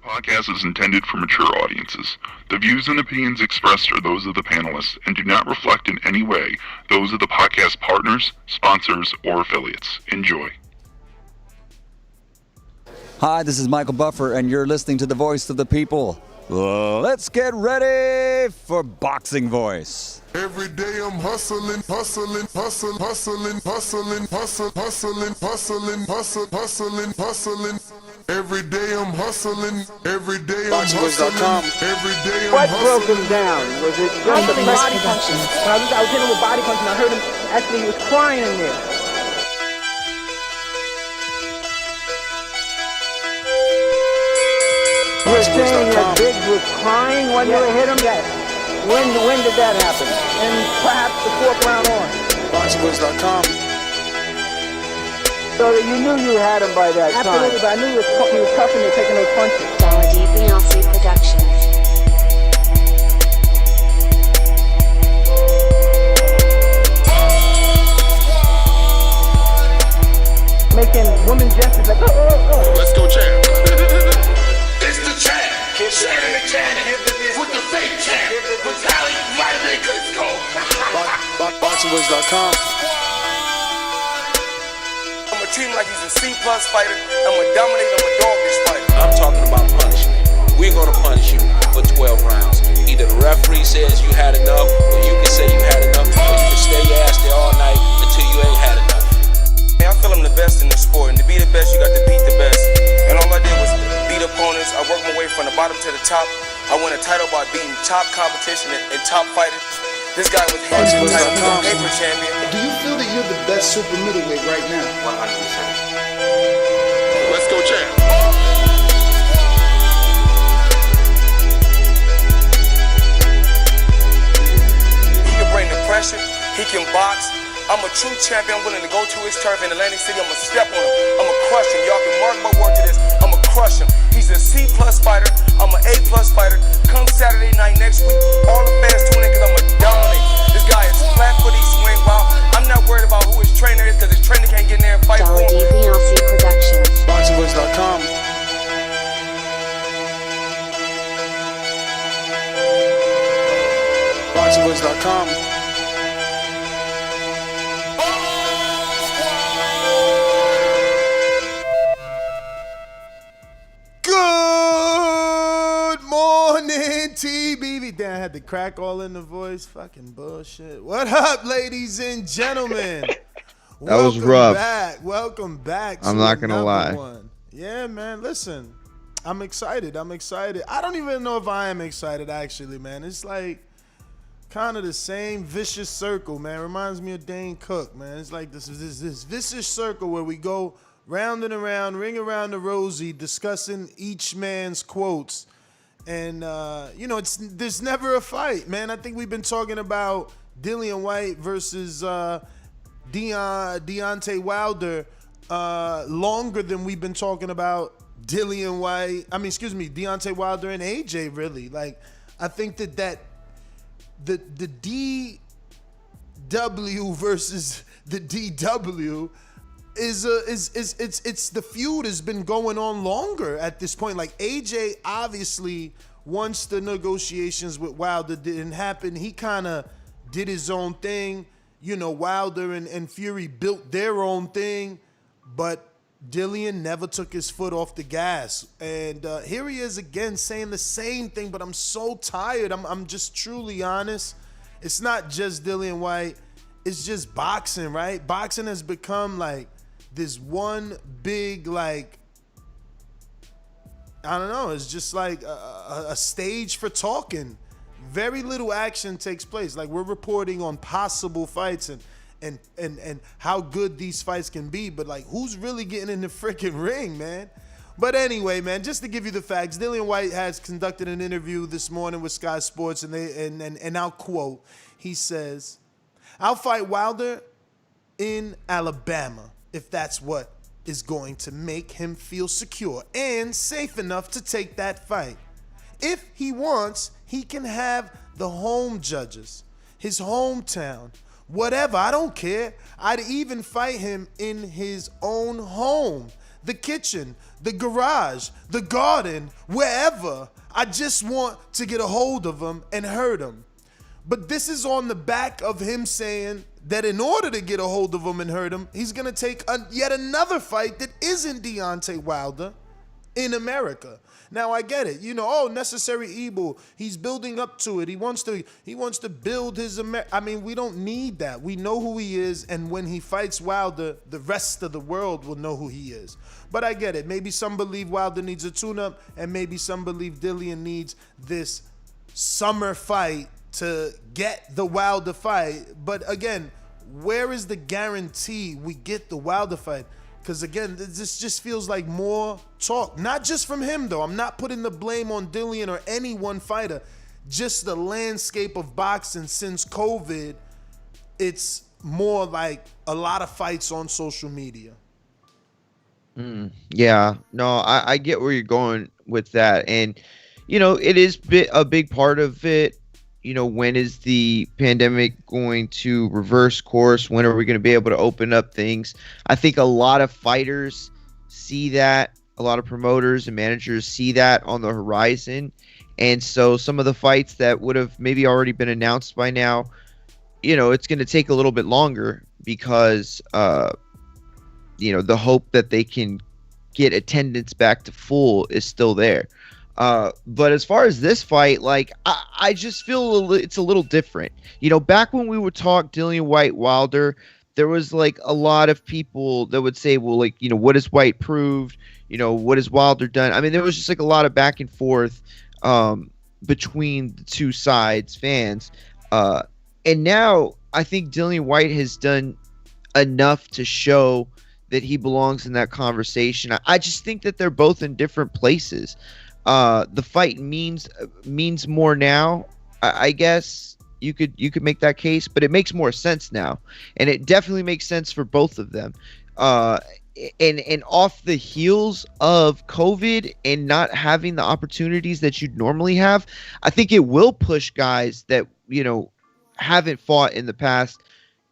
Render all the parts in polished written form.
podcast is intended for mature audiences. The views and opinions expressed are those of the panelists and do not reflect in any way those of the podcast partners, sponsors, or affiliates. Enjoy. Hi, this is Michael Buffer, and you're listening to the voice of the people. Let's get ready for Boxing Voice. Every day I'm hustling, hustling, hustling, hustling, hustling, hustling, hustling, hustling, hustling, hustling, hustling. Every day I'm hustling, every day I'm hustling, every day I'm hustling. What broke him down? Was it just the body punching? I was hitting him with body punching. I heard him, actually he was crying in there. You're saying that Biggs was crying when you hit him? Yes. When did that happen? And perhaps the fourth round on. BoxingVoice.com. So that you knew you had him by that time. Absolutely, but I knew he was tough and they're taking those punches. Dillian Productions. Making women gestures like, oh. Let's go, champ. It's the champ, Shannon the champ, with the fake champ, Vitaly Vladimir Klitschko. BoxingVoice.com. I'm a team like he's a C+ fighter. I'm gonna dominate, I'm a dog this fight. I'm talking about punishment. We're gonna punish you for 12 rounds. Either the referee says you had enough, or you can say you had enough, or you can stay your ass there all night until you ain't had enough. I feel I'm the best in the sport, and to be the best, you got to beat the best. And all I did was beat opponents. I worked my way from the bottom to the top. I won a title by beating top competition and top fighters. This guy was handsome, paper champion. Do you feel that you're the best super middleweight right now? 100%. Let's go, champ. He can bring the pressure. He can box. I'm a true champion. I'm willing to go to his turf in Atlantic City. I'm gonna step on him. I'm gonna crush him. Y'all can mark my word to this. I'm gonna crush him. He's a C+ fighter. I'm an A+ fighter. Come Saturday night next week, all the fans tune in because I'm gonna dominate. This guy is flat footy, swing wild. I'm not worried about who his trainer is because his trainer can't get in there and fight for him. Dillian Productions. BoxingVoice.com. BoxingVoice.com. Good morning, TBV. Damn, I had the crack all in the voice. Fucking bullshit. What up, ladies and gentlemen? That was rough. Welcome back. I'm not gonna lie. One. Yeah, man. Listen, I'm excited. I don't even know if I am excited, actually, man. It's like kind of the same vicious circle, man. Reminds me of Dane Cook, man. It's like this vicious circle where we go round and around, ring around the rosy, discussing each man's quotes. And, there's never a fight, man. I think we've been talking about Dillian Whyte versus Deontay Wilder longer than we've been talking about Deontay Wilder and AJ, really. Like, I think that the DW versus the DW it's the feud has been going on longer at this point. Like, AJ, obviously, once the negotiations with Wilder didn't happen, he kind of did his own thing. Wilder and Fury built their own thing, but Dillian never took his foot off the gas. And here he is again saying the same thing, but I'm so tired. I'm just truly honest. It's not just Dillian Whyte. It's just boxing, right? Boxing has become like this one big, like, I don't know, it's just like a stage for talking. Very little action takes place. Like, we're reporting on possible fights and how good these fights can be, but like, who's really getting in the freaking ring, man? But anyway, man, just to give you the facts, Dillian Whyte has conducted an interview this morning with Sky Sports, and I'll quote, he says, "I'll fight Wilder in Alabama if that's what is going to make him feel secure and safe enough to take that fight. If he wants, he can have the home judges, his hometown, whatever, I don't care. I'd even fight him in his own home. the kitchen, the garage, the garden, wherever. I just want to get a hold of him and hurt him. But this is on the back of him saying that in order to get a hold of him and hurt him, he's going to take yet another fight that isn't Deontay Wilder in America. Now I get it, necessary evil. He's building up to it. He wants to build his I mean, we don't need that. We know who he is, and when he fights Wilder, the rest of the world will know who he is. But I get it. Maybe some believe Wilder needs a tune-up, and maybe some believe Dillian needs this summer fight to get the Wilder fight. But again, where is the guarantee we get the Wilder fight? Because again, this just feels like more talk. Not just from him, though. I'm not putting the blame on Dillian or any one fighter. Just the landscape of boxing since COVID, it's more like a lot of fights on social media. Yeah, no, I get where you're going with that. And, it is a big part of it. When is the pandemic going to reverse course? When are we going to be able to open up things? I think a lot of fighters see that. A lot of promoters and managers see that on the horizon. And so some of the fights that would have maybe already been announced by now, it's going to take a little bit longer because, the hope that they can get attendance back to full is still there. But as far as this fight, like, I just feel it's a little different. Back when we would talk Dillian Whyte Wilder, there was like a lot of people that would say, well, like, what has Whyte proved? What has Wilder done? I mean, there was just like a lot of back and forth between the two sides, fans. And now I think Dillian Whyte has done enough to show that he belongs in that conversation. I just think that they're both in different places. The fight means more now. I guess you could make that case, but it makes more sense now, and it definitely makes sense for both of them. And off the heels of COVID and not having the opportunities that you'd normally have, I think it will push guys that haven't fought in the past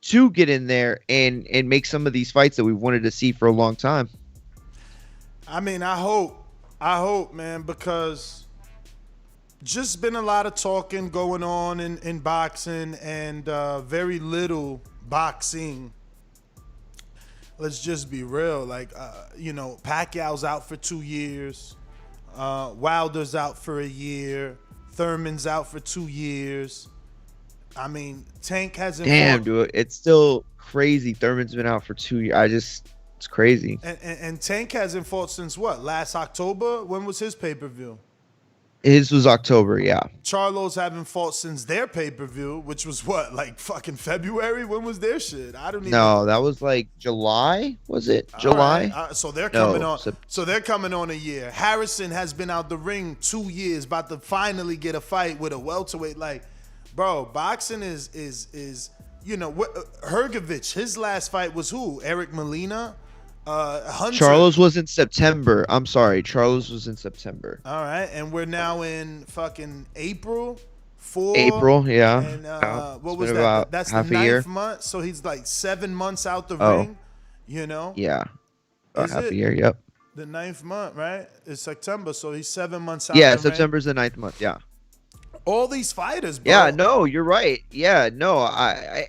to get in there and make some of these fights that we've wanted to see for a long time. I mean, I hope, man, because just been a lot of talking going on in boxing and very little boxing. Let's just be real. Like, Pacquiao's out for 2 years. Wilder's out for a year. Thurman's out for 2 years. I mean, Tank hasn't Damn, fought. dude. It's still crazy. Thurman's been out for 2 years. It's crazy. And Tank hasn't fought since what? Last October? When was his pay-per-view? His was October, yeah. Charlo's haven't fought since their pay-per-view, which was what, like fucking February? When was their shit? I don't even know. No, that was like July, was it? July? Right. So they're coming on. So they're coming on a year. Harrison has been out the ring 2 years, about to finally get a fight with a welterweight. Like, bro, boxing is Hergovich, his last fight was who? Eric Molina? Hunter. Charlo's was in September. I'm sorry. Charlo's was in September. All right. And we're now in fucking April. April, yeah. And what was that? That's the ninth month. So he's like 7 months out the ring, Yeah. About half a year, yep. The ninth month, right? It's September. So he's 7 months out Yeah, the September's the ninth month, yeah. All these fighters, bro. Yeah, no, you're right. Yeah, no,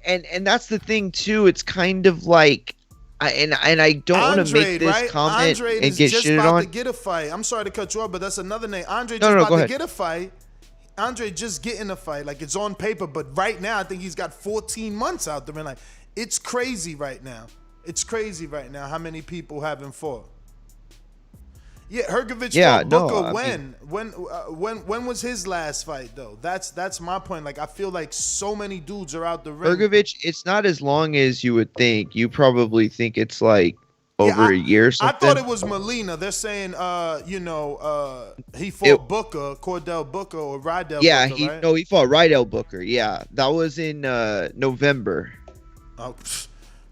and that's the thing too. It's kind of like, I don't want to make this comment Andre and get shitted about on. to get a fight. I'm sorry to cut you off, but that's another name. Andre No, about go to ahead. get a fight. Andre just getting a fight. Like, it's on paper, but right now I think he's got 14 months out there. And like, it's crazy right now. It's crazy right now how many people haven't fought. Yeah, Hergovich fought Booker when was his last fight though? That's my point. Like, I feel like so many dudes are out the ring. Hergovich, it's not as long as you would think. You probably think it's like over a year or something. I thought it was Molina. They're saying he fought Booker, Cordell Booker or Rydell Booker, right? He fought Rydell Booker. Yeah. That was in November. Oh,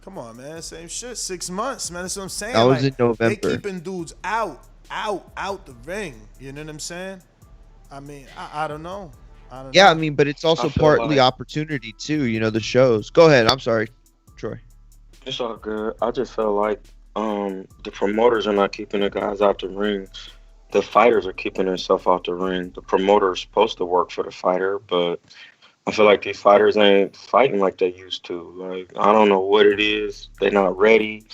come on, man. Same shit. 6 months, man. That's what I'm saying. That was in November. They keeping dudes out the ring. You know what I'm saying? I mean, I don't know. Yeah, I mean, but it's also partly opportunity too. The shows. Go ahead. I'm sorry, Troy. It's all good. I just feel like the promoters are not keeping the guys out the ring. The fighters are keeping themselves out the ring. The promoter is supposed to work for the fighter, but I feel like these fighters ain't fighting like they used to. Like, I don't know what it is. They're not ready.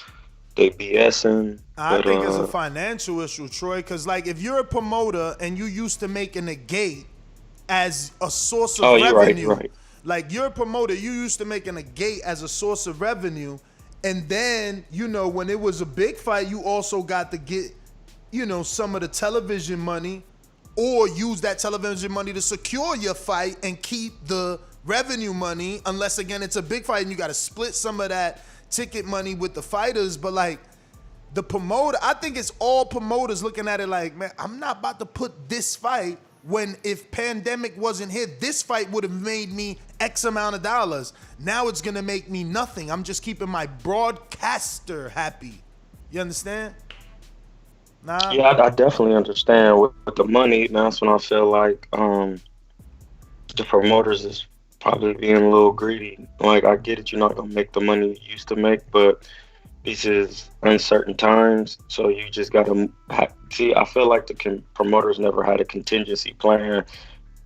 They BSing. I But think it's a financial issue, Troy, because like if you're a promoter and you used to making a gate as a source of you're right, revenue, you're right. like you're a promoter, you used to making a gate as a source of revenue, and then when it was a big fight, you also got to get some of the television money, or use that television money to secure your fight and keep the revenue money. Unless again it's a big fight and you got to split some of that ticket money with the fighters, but like. The promoter, I think it's all promoters looking at it like, man, I'm not about to put this fight when if pandemic wasn't here, this fight would have made me X amount of dollars. Now it's going to make me nothing. I'm just keeping my broadcaster happy. You understand? Nah. Yeah, I definitely understand with the money. That's when I feel like the promoters is probably being a little greedy. Like, I get it, you're not gonna make the money you used to make, but this is uncertain times, so you just gotta see. I feel like the promoters never had a contingency plan.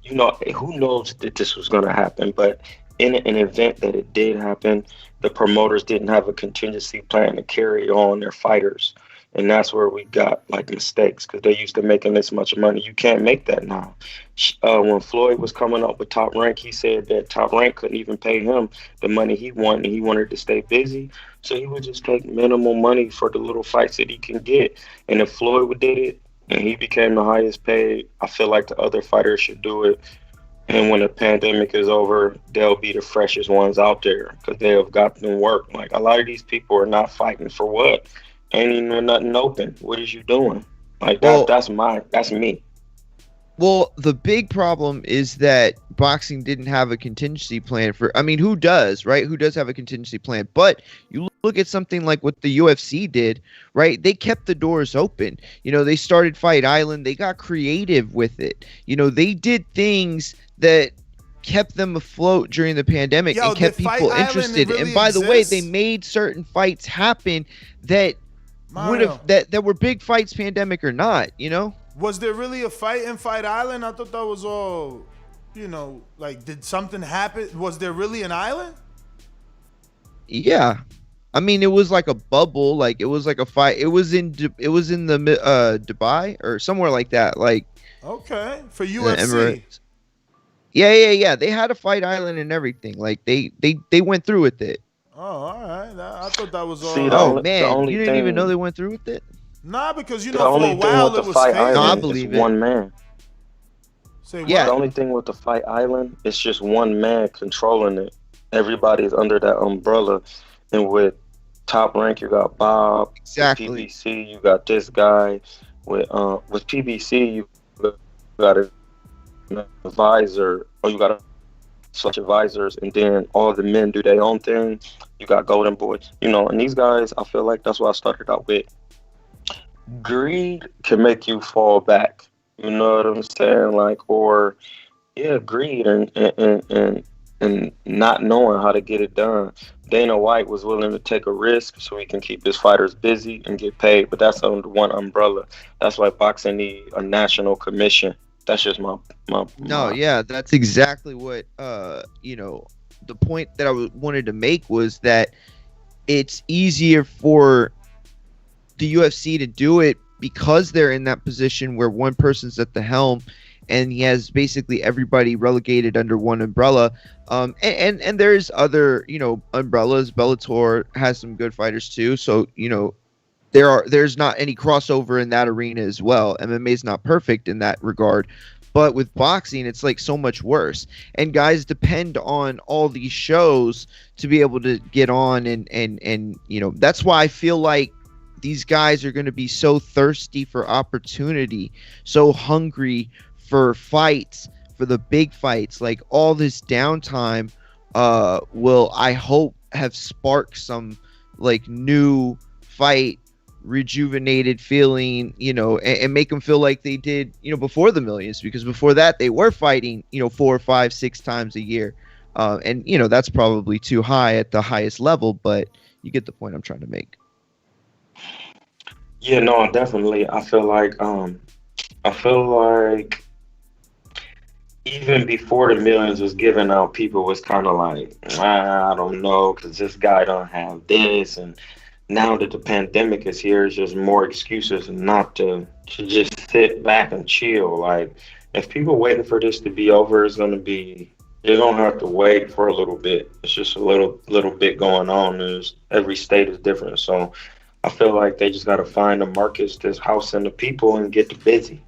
Who knows that this was gonna happen, but in an event that it did happen, the promoters didn't have a contingency plan to carry on their fighters. And that's where we got like mistakes, because they used to making this much money. You can't make that now. When Floyd was coming up with Top Rank, he said that Top Rank couldn't even pay him the money he wanted, and he wanted to stay busy. So he would just take minimal money for the little fights that he can get. And if Floyd did it and he became the highest paid, I feel like the other fighters should do it. And when the pandemic is over, they'll be the freshest ones out there because they have gotten work. Like, a lot of these people are not fighting for what? Ain't even nothing open. What is you doing? Like, that's me. Well, the big problem is that boxing didn't have a contingency plan who does, right? Who does have a contingency plan? But you look at something like what the UFC did, right? They kept the doors open. They started Fight Island. They got creative with it. They did things that kept them afloat during the pandemic and kept people interested. Really and by the way, they made certain fights happen that would have that were big fights, pandemic or not, Was there really a fight in Fight Island? I thought that was all, like, did something happen? Was there really an island? Yeah. It was like a bubble, like it was like a fight. It was in the Dubai or somewhere like that, like. Okay, for UFC. Yeah. They had a Fight Island and everything. Like they went through with it. Oh, all right. I thought that was all. Oh man, you didn't even know they went through with it? Nah, because for a while it was Fight Island. No, I believe it. One man. Say what? Yeah. The only thing with the Fight Island, it's just one man controlling it. Everybody's under that umbrella, and with Top Rank, you got Bob. Exactly. With PBC, you got this guy. With PBC, you got an advisor, or you got a such advisors, and then all the men do their own thing. You got Golden Boy, and these guys, I feel like that's what I started out with. Greed can make you fall back. You know what I'm saying? Like, or greed and not knowing how to get it done. Dana White was willing to take a risk so he can keep his fighters busy and get paid, but that's under one umbrella. That's why boxing needs a national commission. That's just my. No, yeah, that's exactly what the point that I wanted to make was that it's easier for the UFC to do it because they're in that position where one person's at the helm and he has basically everybody relegated under one umbrella. And there's other, umbrellas. Bellator has some good fighters too. So, there's not any crossover in that arena as well. MMA is not perfect in that regard. But with boxing, it's like so much worse. And guys depend on all these shows to be able to get on. And that's why I feel like these guys are going to be so thirsty for opportunity, so hungry for fights, for the big fights. Like, all this downtime will, I hope, have sparked some like new fight, rejuvenated feeling, and make them feel like they did, before the millions, because before that they were fighting, 4, 5, 6 times a year. And that's probably too high at the highest level, but you get the point I'm trying to make. Yeah, no, definitely. I feel like even before the millions was given out, people was kind of like, I don't know, because this guy don't have this, and now that the pandemic is here, it's just more excuses not to just sit back and chill. Like, if people waiting for this to be over, you're gonna have to wait for a little bit. It's just a little bit going on. Every state is different, so I feel like they just gotta find the markets that's housing the people and get busy.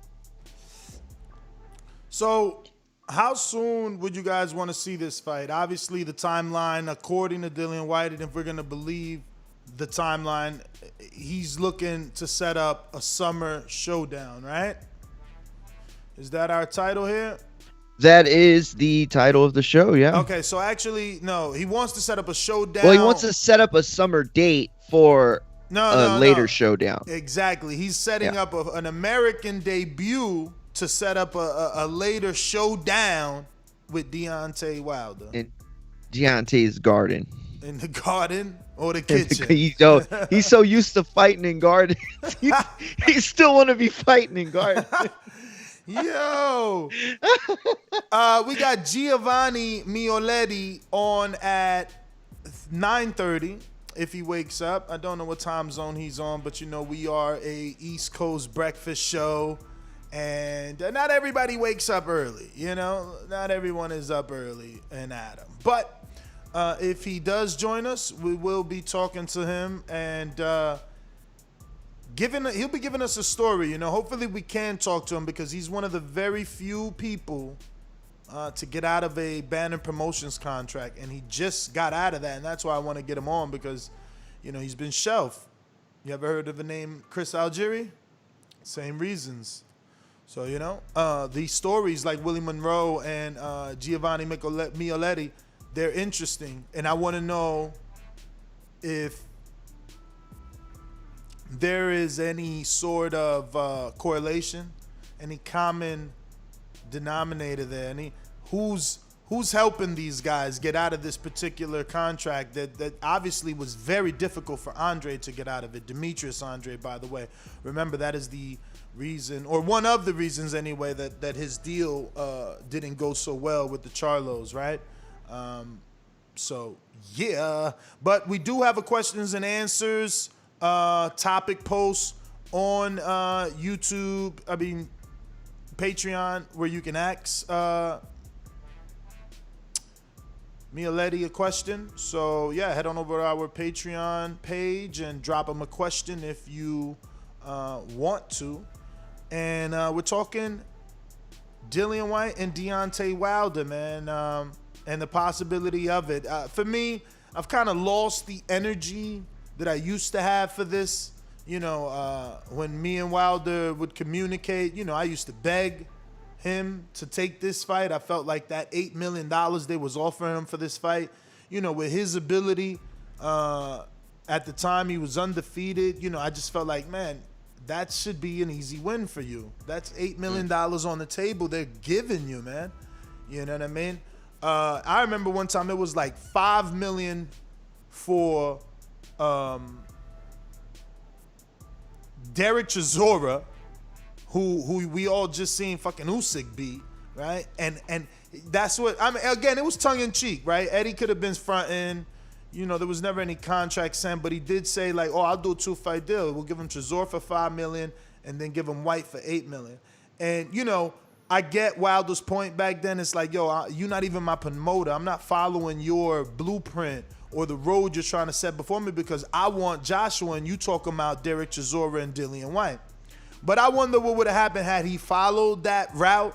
So, how soon would you guys want to see this fight? Obviously, the timeline, according to Dillian Whyte, and if we're going to believe the timeline, he's looking to set up a summer showdown, right? Is that our title here? That is the title of the show, yeah. Okay, so actually, no, he wants to set up a showdown. Well, he wants to set up a summer date for a later showdown. Exactly. He's setting up an American debut to set up a later showdown with Deontay Wilder. In Deontay's garden. In the garden or the kitchen? He's so used to fighting in gardens. he still want to be fighting in gardens. Yo. We got Giovanni Mioletti on at 9:30 if he wakes up. I don't know what time zone he's on, but we are a East Coast breakfast show. And not everybody wakes up early, Not everyone is up early in Adam. But if he does join us, we will be talking to him and he'll be giving us a story. Hopefully we can talk to him because he's one of the very few people to get out of a Banner Promotions contract, and he just got out of that, and that's why I want to get him on because, he's been shelved. You ever heard of the name Chris Algieri? Same reasons. So, these stories like Willie Monroe and Giovanni Mioletti, they're interesting. And I want to know if there is any sort of correlation, any common denominator there, who's helping these guys get out of this particular contract that obviously was very difficult for Andre to get out of it. Demetrius Andre, by the way. Remember, that is the reason, or one of the reasons anyway, that his deal didn't go so well with the Charlos, right? So, yeah. But we do have a questions and answers topic post on YouTube, Patreon, where you can ask Mioletti a question. So, yeah, head on over to our Patreon page and drop him a question if you want to. And we're talking Dillian Whyte and Deontay Wilder, man, and the possibility of it. For me, I've kind of lost the energy that I used to have for this. When me and Wilder would communicate, I used to beg him to take this fight. I felt like that $8 million they was offering him for this fight, with his ability, at the time he was undefeated, I just felt like, man, that should be an easy win for you. That's $8 million on the table they're giving you, man. You know what I mean? I remember one time it was like $5 million for Derek Chisora, who we all just seen fucking Usyk beat, right? And that's what again, it was tongue in cheek, right? Eddie could have been fronting. There was never any contract signed, but he did say like, "Oh, I'll do a 2-fight deal. We'll give him Chisora for $5 million, and then give him White for $8 million." And I get Wilder's point back then. It's like, yo, you're not even my promoter. I'm not following your blueprint or the road you're trying to set before me because I want Joshua, and you talking about Derek Chisora and Dillian Whyte. But I wonder what would have happened had he followed that route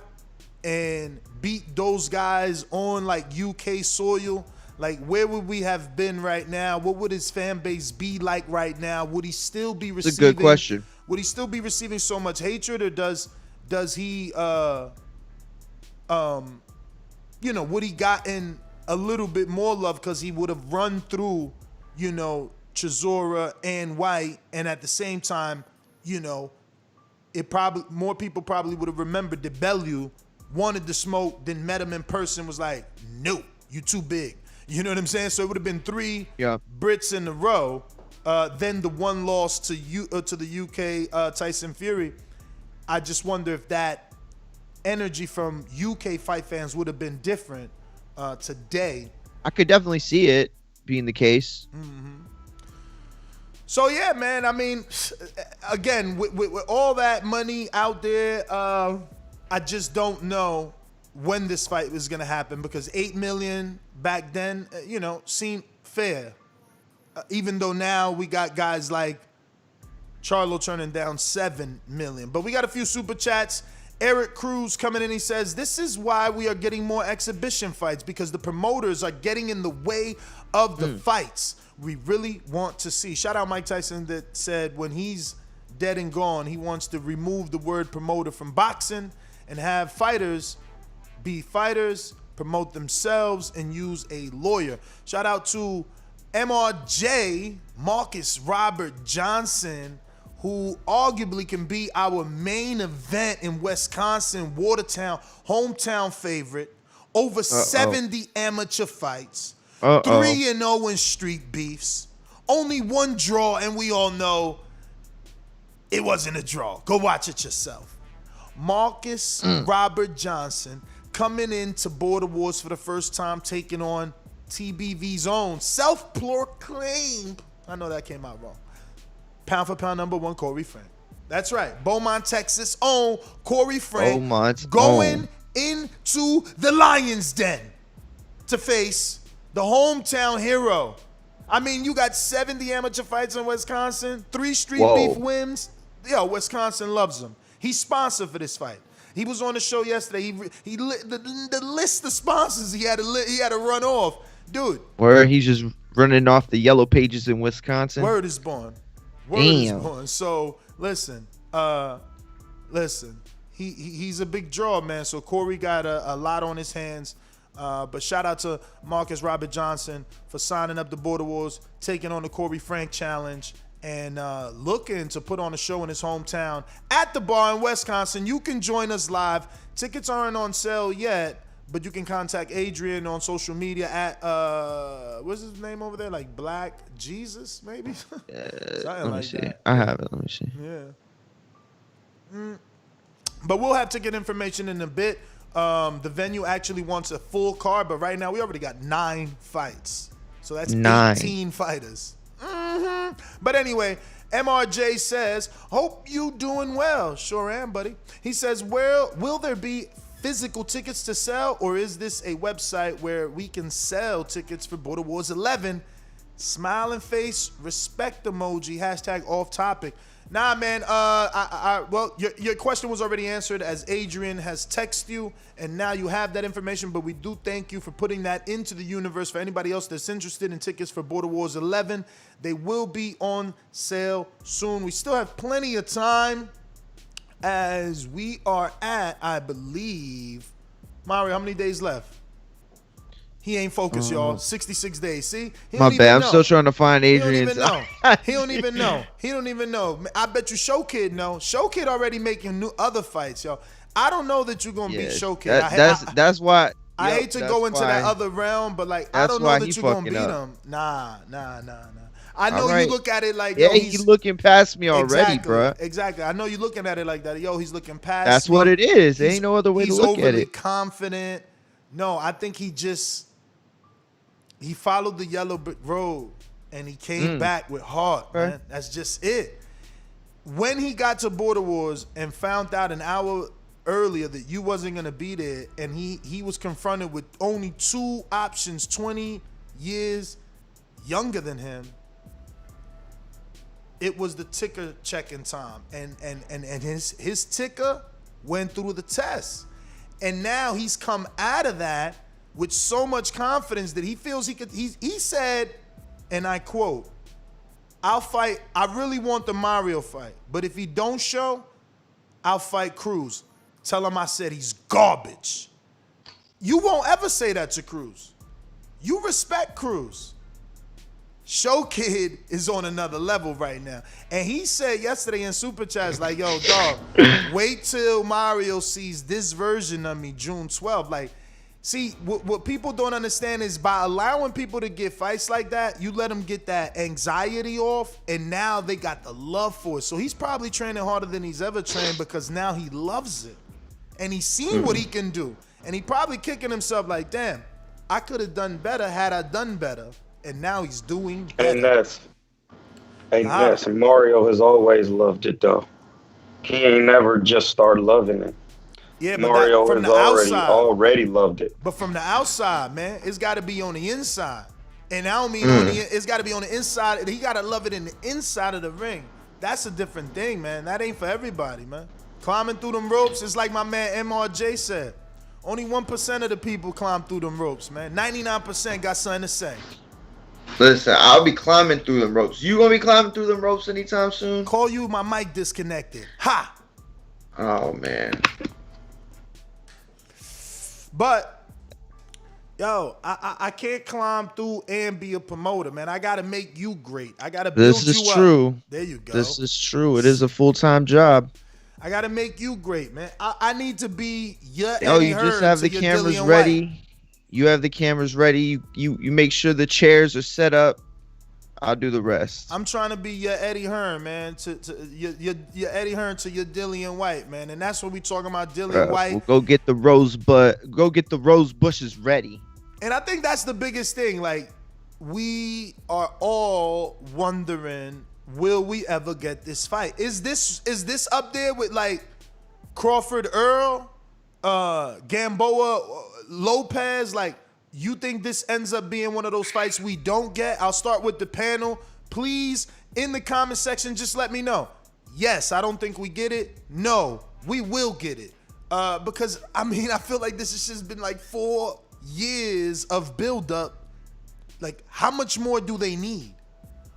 and beat those guys on like UK soil. Like, where would we have been right now? What would his fan base be like right now? Would he still be receiving? It's a good question. Would he still be receiving so much hatred, or does he would he gotten a little bit more love because he would have run through, Chisora and White, and at the same time, more people probably would have remembered the Bellew, wanted to smoke, then met him in person, was like, no, you too big. You know what I'm saying? So it would have been 3 Brits in a row. then the one loss to the UK Tyson Fury. I just wonder if that energy from UK fight fans would have been different today. I could definitely see it being the case. So yeah, man. I mean, again, with all that money out there, I just don't know when this fight was gonna happen, because $8 million back then, seemed fair. Even though now we got guys like Charlo turning down $7 million. But we got a few super chats. Eric Cruz coming in, he says, this is why we are getting more exhibition fights, because the promoters are getting in the way of the fights we really want to see. Shout out Mike Tyson that said when he's dead and gone, he wants to remove the word promoter from boxing and have fighters be fighters, promote themselves, and use a lawyer. Shout out to MRJ, Marcus Robert Johnson, who arguably can be our main event in Wisconsin, Watertown, hometown favorite. Over 70 amateur fights, 3-0 in street beefs, only one draw, and we all know it wasn't a draw. Go watch it yourself. Marcus Robert Johnson coming into Border Wars for the first time, taking on TBV's own self-proclaimed, I know that came out wrong, pound for pound #1 Corey Frank. That's right, Beaumont, Texas own Corey Frank going into the Lion's Den to face the hometown hero. I mean, you got 70 amateur fights in Wisconsin, 3 street beef wins. Yo, Wisconsin loves him. He's sponsored for this fight. He was on the show yesterday. The list of sponsors he had to run off, dude. Where he's just running off the yellow pages in Wisconsin. Word is born. Word is born. So listen. He's a big draw, man. So Corey got a lot on his hands. But shout out to Marcus Robert Johnson for signing up the Border Wars, taking on the Corey Frank challenge, and looking to put on a show in his hometown at the bar in Wisconsin. You can join us live. Tickets aren't on sale yet, but you can contact Adrian on social media at what's his name over there? Like Black Jesus, maybe? Let me see. I have it. Let me see. Yeah. But we'll have ticket information in a bit. The venue actually wants a full card, but right now we already got 9 fights. So that's 18 fighters. But anyway, MRJ says, hope you doing well. Sure am, buddy. He says, well, will there be physical tickets to sell, or is this a website where we can sell tickets for Border Wars 11? Smiling face, respect emoji, hashtag off topic. Nah, man, well, your question was already answered as Adrian has texted you, and now you have that information, but we do thank you for putting that into the universe. For anybody else that's interested in tickets for Border Wars 11, they will be on sale soon. We still have plenty of time, as we are at, I believe, Mario, how many days left? He ain't focused, y'all. 66 days. See? My bad. I'm still trying to find Adrian's. He don't even know. He don't even know. I bet you Show Kid know. Show Kid already making new other fights, y'all. I don't know that you're gonna beat Show Kid. That's why. I hate to go into that other realm, but like I don't know that you're gonna beat him. Nah. I know you look at it like he's looking past me already, bro. Exactly. I know you're looking at it like that. Yo, he's looking past. That's what it is. There ain't no other way to look at it. He's overly confident. No, I think he followed the yellow brick road, and he came back with heart, man. That's just it. When he got to Border Wars and found out an hour earlier that you wasn't going to be there, and he was confronted with only 2 options 20 years younger than him, it was the ticker checking time. And his ticker went through the test. And now he's come out of that with so much confidence that he feels he could. He said, and I quote, I'll fight. I really want the Mario fight, but if he don't show, I'll fight Cruz. Tell him I said he's garbage. You won't ever say that to Cruz. You respect Cruz. Show Kid is on another level right now. And he said yesterday in Super Chats, like, yo, dog, wait till Mario sees this version of me June 12th. Like, See, what people don't understand is by allowing people to get fights like that, you let them get that anxiety off, and now they got the love for it. So he's probably training harder than he's ever trained because now he loves it. And he's seen what he can do. And he probably kicking himself like, damn, I could have done better had I done better. And now he's doing better. And Mario has always loved it, though. He ain't never just started loving it. Yeah, but Mario from has the already loved it. But from the outside, man, it's got to be on the inside. And I don't mean it's got to be on the inside. He got to love it in the inside of the ring. That's a different thing, man. That ain't for everybody, man. Climbing through them ropes is like my man MRJ said. Only 1% of the people climb through them ropes, man. 99% got something to say. Listen, I'll be climbing through them ropes. You gonna be climbing through them ropes anytime soon? Call you, my mic disconnected. Ha! Oh, man. But, yo, I can't climb through and be a promoter, man. I got to make you great. I got to build you up. This is true. There you go. This is true. It is a full-time job. I got to make you great, man. I need to be your Eddie Oh, you Hearn just have to the your cameras Dillian ready. Whyte. You have the cameras ready. You make sure the chairs are set up. I'll do the rest. I'm trying to be your Eddie Hearn, man. To your Eddie Hearn to your Dillian Whyte, man. And that's what we talking about, Dillian Whyte. We'll go get the rose bushes ready. And I think that's the biggest thing. Like, we are all wondering, will we ever get this fight? Is this up there with like Crawford Earl, Gamboa, Lopez? Like, you think this ends up being one of those fights we don't get? I'll start with the panel. Please, in the comment section, just let me know. Yes, I don't think we get it. No, we will get it. Because, I mean, I feel like this has just been like 4 years of buildup. Like, how much more do they need?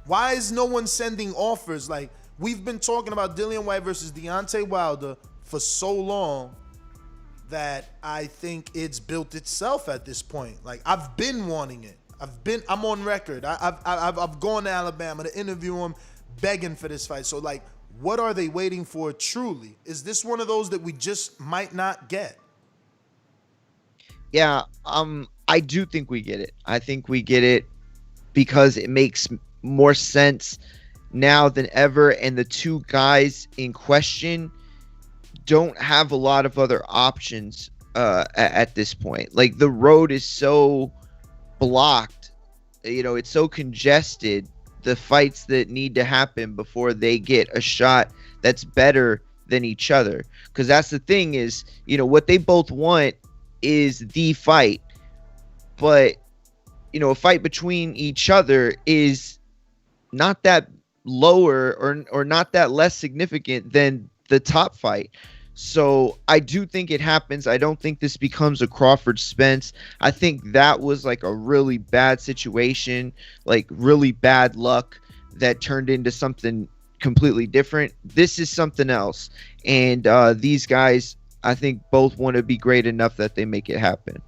Why is no one sending offers? Like, we've been talking about Dillian Whyte versus Deontay Wilder for so long that I think it's built itself at this point. Like, I've been wanting it. I'm on record. I've gone to Alabama to interview him, begging for this fight. So, like, what are they waiting for truly? Is this one of those that we just might not get? Yeah, I do think we get it. I think we get it because it makes more sense now than ever, and the two guys in question don't have a lot of other options at this point. Like, the road is so blocked, it's so congested, the fights that need to happen before they get a shot that's better than each other. Because that's the thing is, what they both want is the fight, but a fight between each other is not that lower or not that less significant than the top fight. So I do think it happens. I don't think this becomes a Crawford Spence. I think that was like a really bad situation, like really bad luck that turned into something completely different. This is something else. And these guys, I think, both want to be great enough that they make it happen.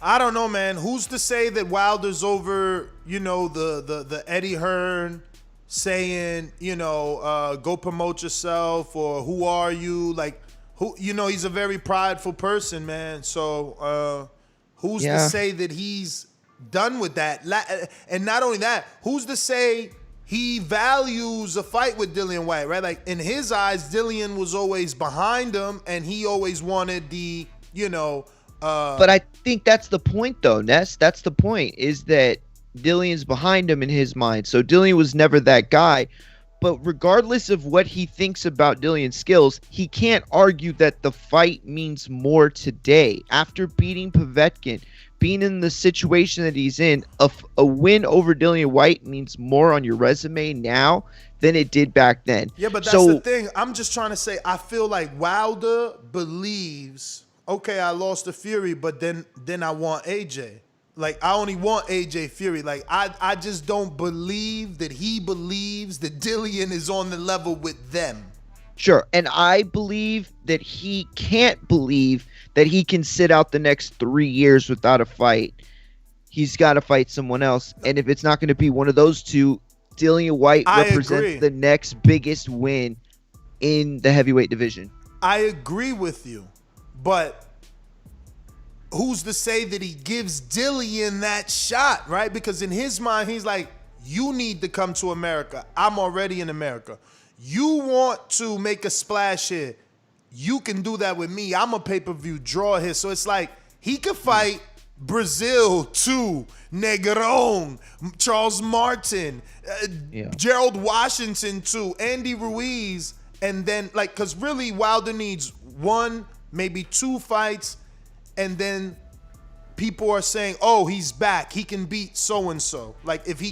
I don't know, man. Who's to say that Wilder's over, the Eddie Hearn saying, go promote yourself, or who are you? Like, who, he's a very prideful person, man. So who's to say that he's done with that? And not only that, who's to say he values a fight with Dillian Whyte, right? Like, in his eyes, Dillian was always behind him, and he always wanted the, but I think that's the point, though, Ness. That's the point, is that Dillian's behind him in his mind. So Dillian was never that guy. But regardless of what he thinks about Dillian's skills, he can't argue that the fight means more today. After beating Povetkin, being in the situation that he's in, a win over Dillian Whyte means more on your resume now than it did back then. Yeah, but that's the thing. I'm just trying to say, I feel like Wilder believes, okay, I lost to Fury, but then I want AJ. Like, I only want AJ Fury. Like, I just don't believe that he believes that Dillian is on the level with them. Sure, and I believe that he can't believe that he can sit out the next 3 years without a fight. He's got to fight someone else. And if it's not going to be one of those two, Dillian Whyte represents the next biggest win in the heavyweight division. I agree with you, but who's to say that he gives Dillian that shot, right? Because in his mind, he's like, you need to come to America. I'm already in America. You want to make a splash here. You can do that with me. I'm a pay-per-view draw here. So it's like he could fight Brazil too, Negron, Charles Martin, Gerald Washington too, Andy Ruiz, and then like, because really Wilder needs 1, maybe 2 fights, and then people are saying, oh, he's back, he can beat so and so. Like if he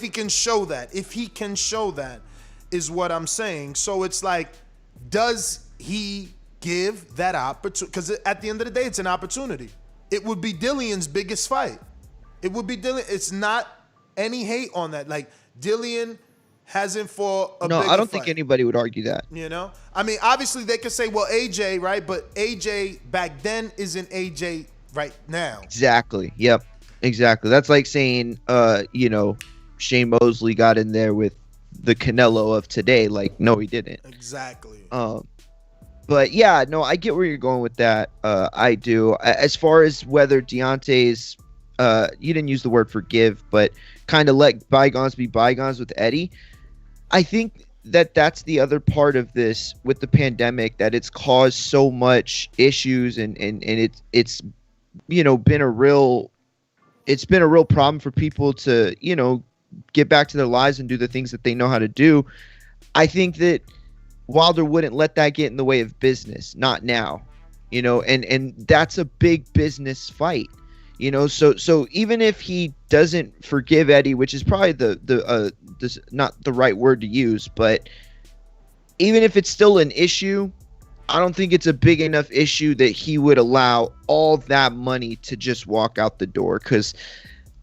can show that is what I'm saying. So it's like, does he give that opportunity? Because at the end of the day, it's an opportunity. It would be Dillian's biggest fight. It would be Dillian. It's not any hate on that. Like Dillian hasn't fought a bigger fight. No, I don't think anybody would argue that. You know? I mean, obviously they could say, well, AJ, right? But AJ back then isn't AJ right now. Exactly. Yep. Exactly. That's like saying, Shane Mosley got in there with the Canelo of today. Like, no, he didn't. Exactly. But yeah, no, I get where you're going with that. I do. As far as whether Deontay's, you didn't use the word forgive, but kind of let bygones be bygones with Eddie. I think that's the other part of this with the pandemic, that it's caused so much issues and it's been a real problem for people to get back to their lives and do the things that they know how to do. I think that Wilder wouldn't let that get in the way of business, not now, and that's a big business fight, so even if he doesn't forgive Eddie, which is probably the not the right word to use, but even if it's still an issue, I don't think it's a big enough issue that he would allow all that money to just walk out the door. Because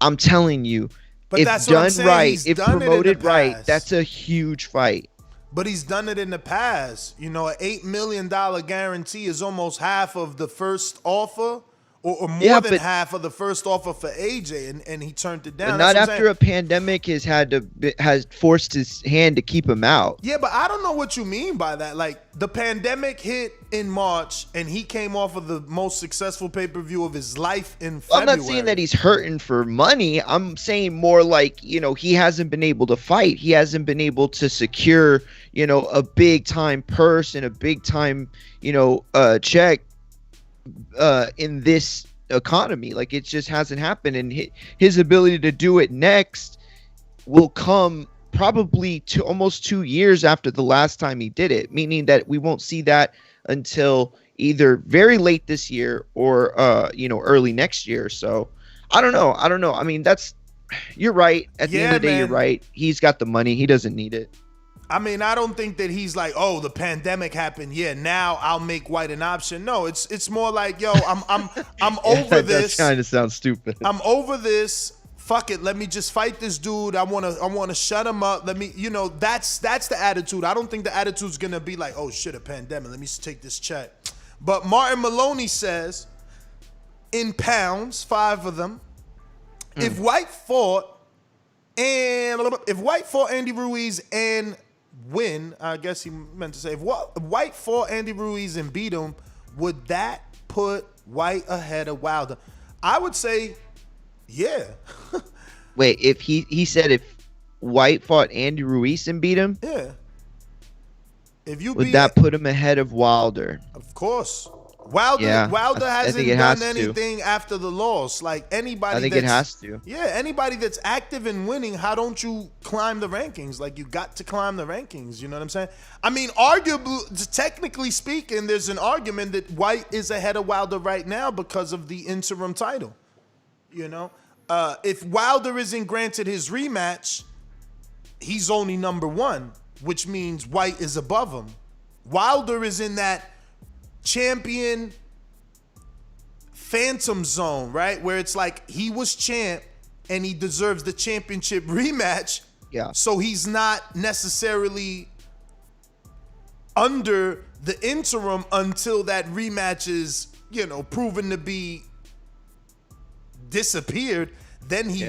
I'm telling you, but if done right, if promoted right, that's a huge fight. But he's done it in the past. An $8 million guarantee is almost half of the first offer, or more than half of the first offer for AJ, and he turned it down. But not after a pandemic has forced his hand to keep him out. Yeah, but I don't know what you mean by that. Like, the pandemic hit in March, and he came off of the most successful pay-per-view of his life in February. I'm not saying that he's hurting for money. I'm saying more like, he hasn't been able to fight. He hasn't been able to secure, a big-time purse and a big-time, check in this economy. Like, it just hasn't happened, and his ability to do it next will come probably to almost 2 years after the last time he did it, meaning that we won't see that until either very late this year or early next year. So I don't know. I mean, you're right. At the end of the day, you're right. He's got the money. He doesn't need it. I mean, I don't think that he's like, oh, the pandemic happened. Yeah, now I'll make White an option. No, it's more like, yo, I'm over this. That kind of sounds stupid. I'm over this. Fuck it. Let me just fight this dude. I wanna shut him up. Let me, that's the attitude. I don't think the attitude's gonna be like, oh shit, a pandemic. Let me just take this check. But Martin Maloney says, in pounds, 5 of them, if White fought Andy Ruiz and win, I guess he meant to say, if White fought Andy Ruiz and beat him, would that put White ahead of Wilder? I would say, yeah. Wait, if he said if White fought Andy Ruiz and beat him? Yeah. Would that put him ahead of Wilder? Of course. Wilder hasn't done anything after the loss. Like, anybody, I think it has to. Yeah, anybody that's active and winning, how don't you climb the rankings? Like, you got to climb the rankings. You know what I'm saying? I mean, arguably, technically speaking, there's an argument that White is ahead of Wilder right now because of the interim title. If Wilder isn't granted his rematch, he's only number 1, which means White is above him. Wilder is in that champion phantom zone, right? Where it's like he was champ and he deserves the championship rematch. Yeah. So he's not necessarily under the interim until that rematch is, proven to be disappeared. Then he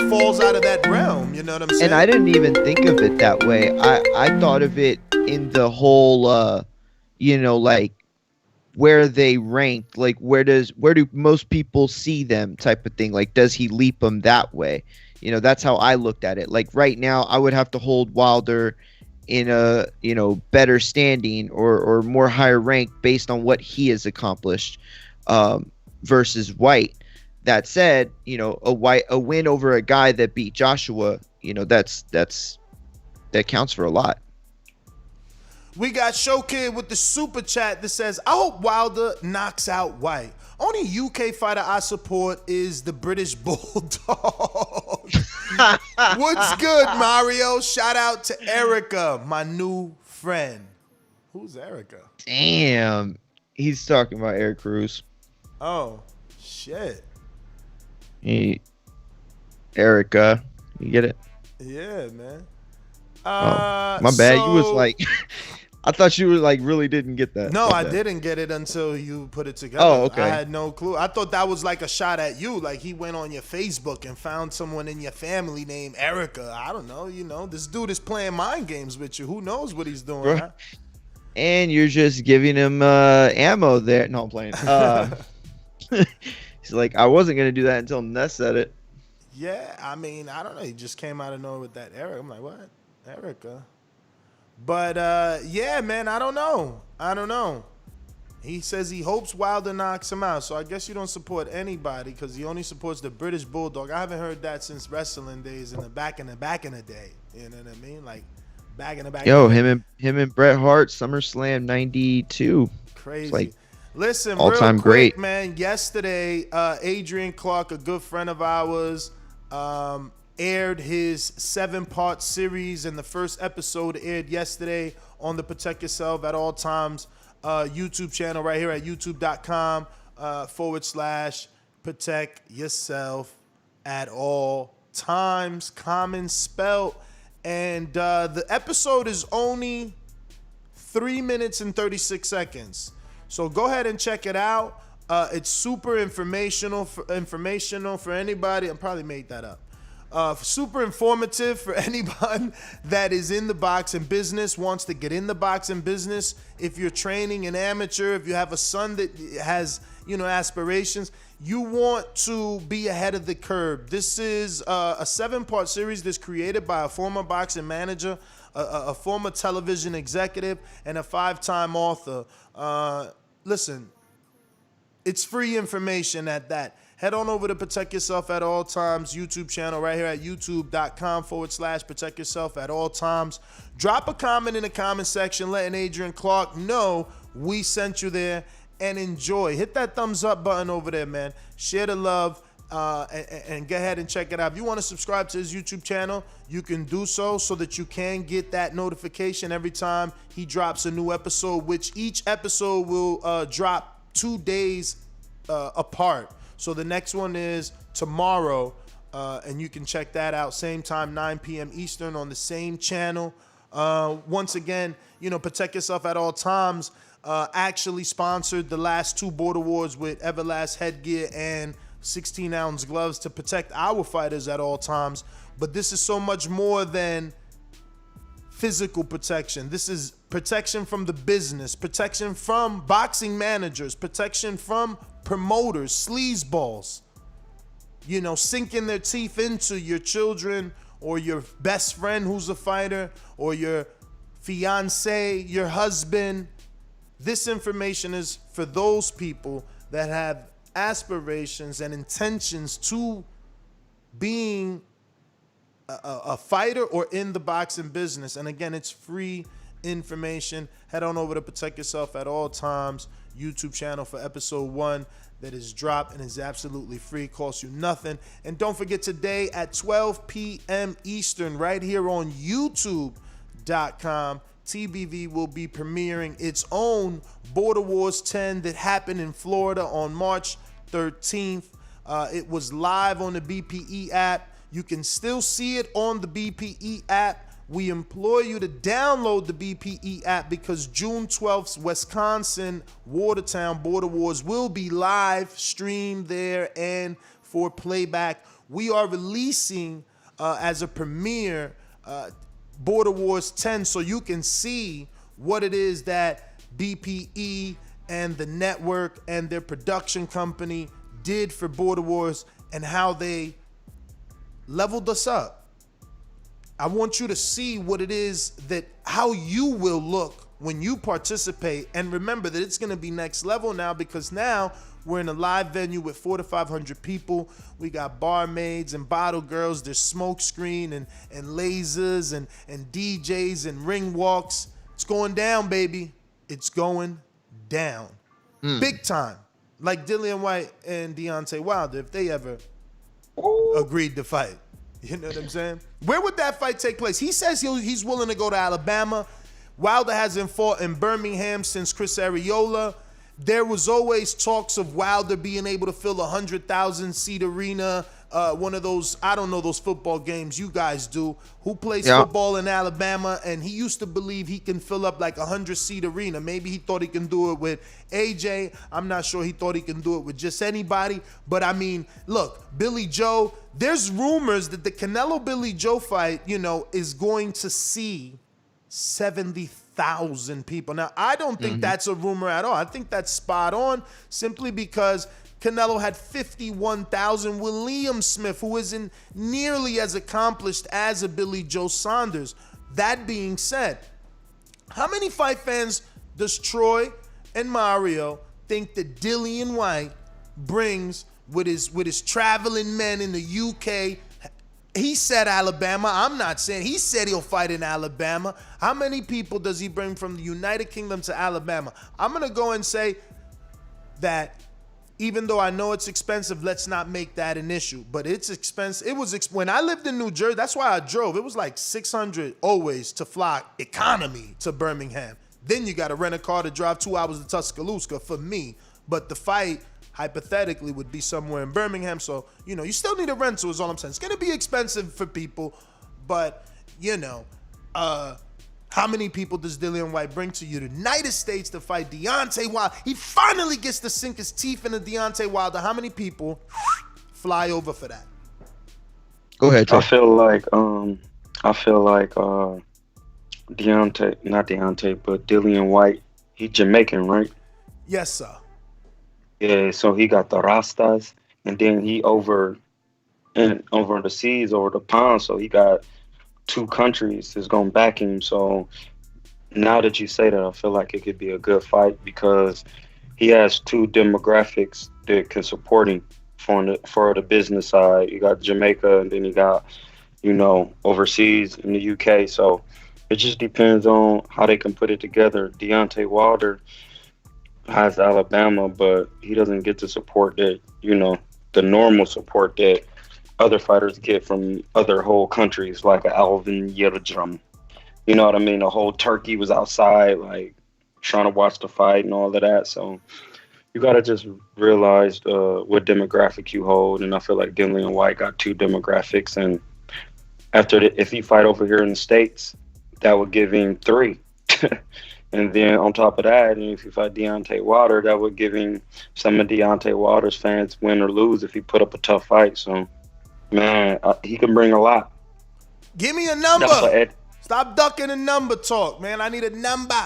falls out of that realm. You know what I'm saying? And I didn't even think of it that way. I thought of it in the whole, like, where they rank, like where do most people see them type of thing. Like, does he leap them that way? You know, that's how I looked at it. Like right now, I would have to hold Wilder in a, you know, better standing or more higher rank based on what he has accomplished versus White. That said, you know, a win over a guy that beat Joshua, you know, that counts for a lot. We got Show Kid with the super chat that says, I hope Wilder knocks out White. Only UK fighter I support is the British Bulldog. What's good, Mario? Shout out to Erica, my new friend. Who's Erica? Damn. He's talking about Eric Cruz. Oh, shit. Erica. You get it? Yeah, man. My bad. You was like... I thought you were like really didn't get that. No, I didn't get it until you put it together. Oh, okay. I had no clue. I thought that was like a shot at you. Like he went on your Facebook and found someone in your family named Erica. I don't know. You know, this dude is playing mind games with you. Who knows what he's doing? Huh? And you're just giving him ammo there. No, I'm playing. He's like, I wasn't going to do that until Ness said it. Yeah, I mean, I don't know. He just came out of nowhere with that Erica. I'm like, what? Erica? But, yeah, man, I don't know. He says he hopes Wilder knocks him out. So I guess you don't support anybody because he only supports the British Bulldog. I haven't heard that since wrestling days in the back in the day. You know what I mean? Like, back in the back. Yo, him and Bret Hart, SummerSlam 92. Crazy. Like, listen, all-time real quick, great. man. Yesterday, Adrian Clark, a good friend of ours, aired his 7-part series, and the first episode aired yesterday on the Protect Yourself at All Times YouTube channel right here at youtube.com /Protect Yourself at All Times, common spelt. And the episode is only 3 minutes and 36 seconds. So go ahead and check it out. It's super informational for anybody. I probably made that up. Super informative for anyone that is in the boxing business, wants to get in the boxing business. If you're training an amateur, if you have a son that has, you know, aspirations, you want to be ahead of the curve. This is a 7-part series that's created by a former boxing manager, a former television executive, and a 5-time author. Listen, it's free information at that. Head on over to Protect Yourself at All Times YouTube channel right here at youtube.com /Protect Yourself at All Times. Drop a comment in the comment section letting Adrian Clark know we sent you there, and enjoy. Hit that thumbs up button over there, man. Share the love and go ahead and check it out. If you want to subscribe to his YouTube channel, you can do so that you can get that notification every time he drops a new episode, which each episode will drop 2 days apart. So the next one is tomorrow, and you can check that out. Same time, 9 p.m. Eastern on the same channel. Once again, you know, Protect Yourself at All Times actually sponsored the last 2 Border Wars with Everlast headgear and 16-ounce gloves to protect our fighters at all times. But this is so much more than physical protection. This is protection from the business, protection from boxing managers, protection from promoters, sleazeballs, you know, sinking their teeth into your children or your best friend who's a fighter or your fiance, your husband. This information is for those people that have aspirations and intentions to being a fighter or in the boxing business. And again, it's free information. Head on over to Protect Yourself at All Times YouTube channel for episode 1 that is dropped and is absolutely free, costs you nothing. And don't forget, today at 12 p.m. Eastern right here on youtube.com, TBV will be premiering its own Border Wars 10 that happened in Florida on March 13th. It was live on the BPE app. You can still see it on the BPE app. We implore you to download the BPE app because June 12th, Wisconsin, Watertown Border Wars will be live streamed there and for playback. We are releasing as a premiere Border Wars 10 so you can see what it is that BPE and the network and their production company did for Border Wars and how they leveled us up. I want you to see what it is that how you will look when you participate, and remember that it's going to be next level now, because now we're in a live venue with 400 to 500 people. We got barmaids and bottle girls. There's smoke screen and lasers and DJs and ring walks. It's going down, baby. It's going down. Big time. Like Dillian Whyte and Deontay Wilder, if they ever agreed to fight. You know what I'm saying? Where would that fight take place? He says he's willing to go to Alabama. Wilder hasn't fought in Birmingham since Chris Arreola. There was always talks of Wilder being able to fill 100,000 seat arena. One of those, I don't know those football games you guys do. Who plays football in Alabama? And he used to believe he can fill up like 100 seat arena. Maybe he thought he can do it with AJ. I'm not sure he thought he can do it with just anybody. But I mean, look, Billy Joe, there's rumors that the Canelo Billy Joe fight, you know, is going to see 70,000 people. Now, I don't think that's a rumor at all. I think that's spot on, simply because Canelo had 51,000 with Liam Smith, who isn't nearly as accomplished as a Billy Joe Saunders. That being said, how many fight fans does Troy and Mario think that Dillian Whyte brings with his traveling men in the UK? He said Alabama. I'm not saying. He said he'll fight in Alabama. How many people does he bring from the United Kingdom to Alabama? I'm going to go and say that even though I know it's expensive, let's not make that an issue. But it's expensive. It was when I lived in New Jersey, that's why I drove. It was like $600 always to fly economy to Birmingham. Then you got to rent a car to drive 2 hours to Tuscaloosa for me. But the fight, hypothetically, would be somewhere in Birmingham. So, you know, you still need a rental is all I'm saying. It's going to be expensive for people. But, you know, how many people does Dillian Whyte bring to you? The United States to fight Deontay Wilder. He finally gets to sink his teeth into Deontay Wilder. How many people fly over for that? Go ahead, Troy. I feel like Dillian Whyte, he Jamaican, right? Yes, sir. Yeah, so he got the Rastas, and then he over the seas, over the pond, so he got 2 countries that's gonna back him. So now that you say that, I feel like it could be a good fight because he has 2 demographics that can support him for the business side. You got Jamaica, and then you got, you know, overseas in the UK. So it just depends on how they can put it together. Deontay Wilder has Alabama, but he doesn't get the support that, you know, the normal support that other fighters get from other whole countries, like Alvin Yildirim. You know what I mean? The whole Turkey was outside, like, trying to watch the fight and all of that. So you got to just realize what demographic you hold. And I feel like Dillian Whyte got 2 demographics. And if he fight over here in the States, that would give him 3. And then on top of that, if he fight Deontay Wilder, that would give him some of Deontay Wilder's fans win or lose if he put up a tough fight. So, man, he can bring a lot. Give me a number. Stop ducking the number talk, man. I need a number.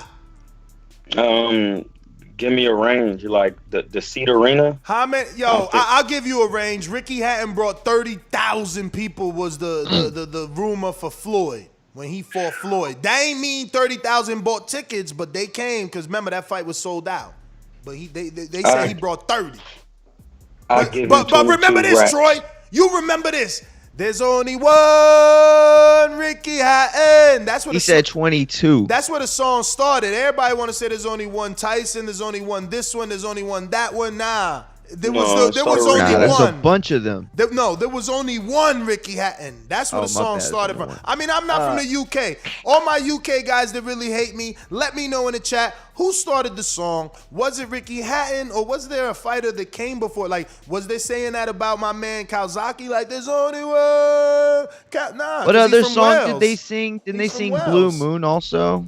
Give me a range. Like the seat arena. How many? Yo, I'll give you a range. Ricky Hatton brought 30,000 people was the rumor for Floyd. When he fought Floyd. That ain't mean 30,000 bought tickets, but they came because remember that fight was sold out. But they said he brought 30. But remember this, racks. Troy. You remember this. There's only one Ricky Hatton. That's what he said. 22. That's where the song started. Everybody want to say there's only one Tyson. There's only one this one. There's only one that one. Nah. There was only one. There's a bunch of them. There was only one Ricky Hatton. That's where the song started from. I mean, I'm not from the UK. All my UK guys that really hate me, let me know in the chat who started the song. Was it Ricky Hatton or was there a fighter that came before? Like, was they saying that about my man Kawasaki? Like, there's only one. Nah. What other song did they sing? Didn't they sing Blue Moon also?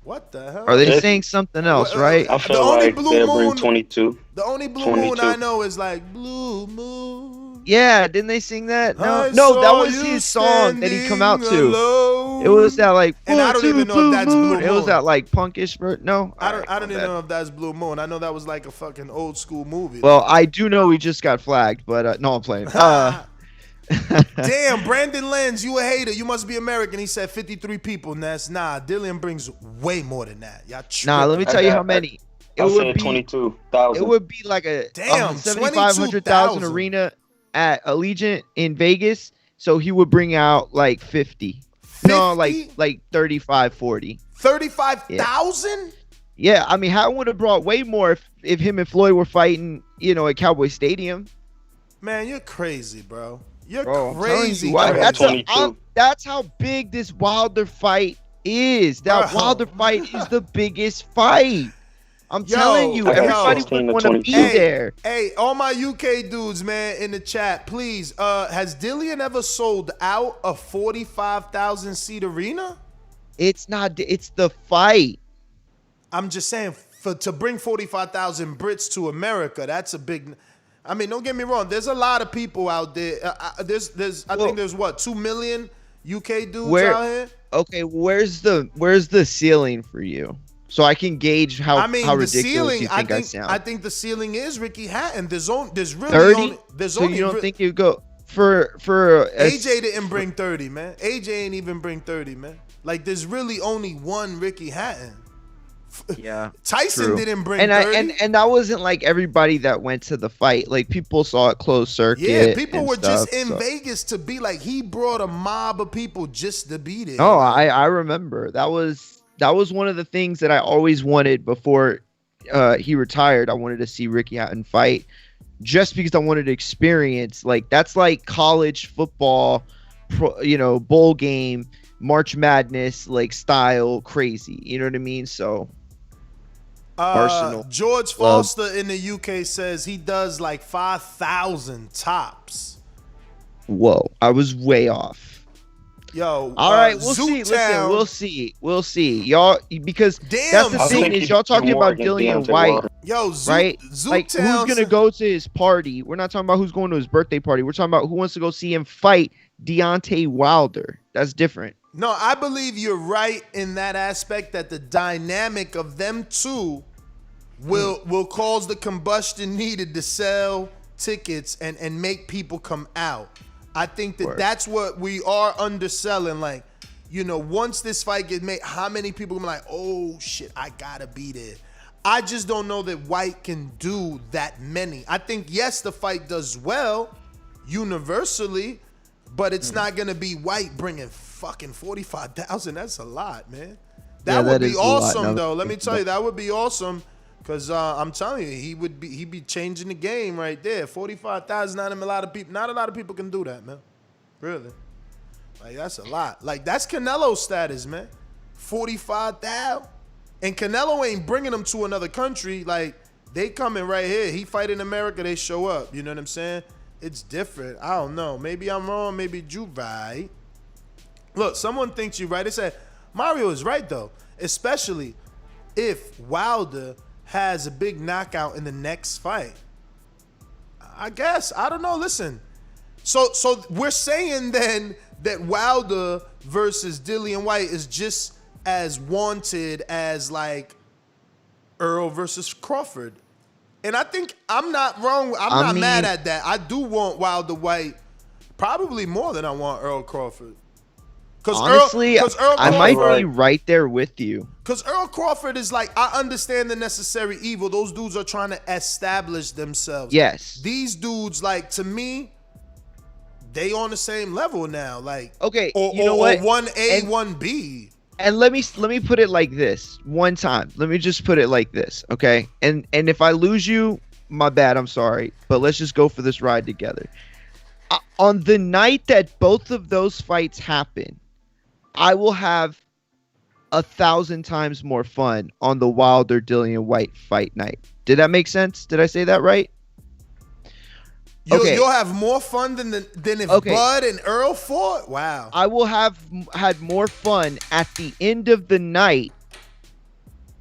What the hell? Are they saying something else, right? I feel like they'll bring 22. The only Blue 22. Moon I know is like Blue Moon. Yeah, didn't they sing that? I No, that saw was you his song that he come out to. standing alone. It was that like, And I don't even know if that's Blue It was Moon. that like punkish. No, I don't even know if that's Blue Moon. I know that was like a fucking old school movie. Well, I do know we just got flagged, but no, I'm playing. Damn, Brandon Lenz, you a hater. You must be American. He said 53 people. Ness. Nah, Dillian brings way more than that. Y'all Nah, let me tell you how many. I said 22,000. It would be like a Damn, 7,500,000 arena at Allegiant in Vegas. So he would bring out like 50. No, like 35, 40. 35,000? Yeah, I mean, how would have brought way more if him and Floyd were fighting, at Cowboy Stadium. Man, you're crazy, bro. You're Bro, crazy. That's how big this Wilder fight is. That Bro. Wilder fight is the biggest fight. I'm telling you, everybody would want to be there. Hey, all my UK dudes, man, in the chat, please. Has Dillian ever sold out a 45,000 seat arena? It's not. It's the fight. I'm just saying, to bring 45,000 Brits to America, that's a big. I mean, don't get me wrong. There's a lot of people out there. I think there's what, 2 million UK dudes out here. Okay, where's the ceiling for you? So I can gauge how ridiculous ceiling, you think I sound. I think the ceiling is Ricky Hatton. There's really 30? only there's So only. you don't think you go for AJ didn't bring 30, man. AJ ain't even bring 30, man. Like there's really only one Ricky Hatton. Yeah, Tyson true. didn't bring and 30. And that wasn't like everybody that went to the fight. Like people saw it closed circuit. Yeah, people were stuff, just in Vegas to be like, he brought a mob of people just to be there. Oh, I remember that was one of the things that I always wanted before he retired. I wanted to see Ricky Hatton fight, just because I wanted to experience that's like college football, bowl game, March Madness style crazy. You know what I mean? So. Arsenal. George Foster in the UK says he does like 5,000 tops. Whoa, I was way off. Yo, all right, we'll see. Zooktown. Listen, we'll see, y'all. Because that's the thing is, y'all talking about Dillian Whyte, yo, right? Like, Zooktown. who's gonna go to his party? We're not talking about who's going to his birthday party. We're talking about who wants to go see him fight Deontay Wilder. That's different. No, I believe you're right in that aspect, that the dynamic of them two will cause the combustion needed to sell tickets and make people come out. I think that's what we are underselling. Like, once this fight gets made, how many people gonna be like, oh shit, I gotta be there. I just don't know that White can do that many. I think, yes, the fight does well universally, but it's not gonna be White bringing fucking 45,000. That's a lot, man. That would be awesome, though. Let me tell you, that would be awesome, because I'm telling you, he'd be changing the game right there. 45,000, not a lot of people can do that, man. Really, like that's a lot. Like that's Canelo status, man. 45,000, and Canelo ain't bringing them to another country. Like they coming right here. He fight in America, they show up. You know what I'm saying? It's different. I don't know. Maybe I'm wrong. Maybe you right. Look, someone thinks you're right. They said Mario is right though, especially if Wilder has a big knockout in the next fight. I guess. I don't know. Listen. So we're saying then that Wilder versus Dillian Whyte is just as wanted as like Earl versus Crawford. And I think I'm not wrong. I'm not mad at that. I do want Wilder Whyte probably more than I want Earl Crawford. Honestly, Earl I might be right there with you. Because Earl Crawford is like, I understand the necessary evil. Those dudes are trying to establish themselves. Yes. These dudes, like, to me, they on the same level now. Like, okay, you know what? 1A, 1B. And let me put it like this one time. Let me just put it like this, okay? And if I lose you, my bad, I'm sorry. But let's just go for this ride together. On the night that both of those fights happen, I will have 1,000 times more fun on the Wilder Dillian Whyte fight night. Did that make sense? Did I say that right? You'll have more fun than if Bud and Earl fought? Wow. I will have had more fun at the end of the night.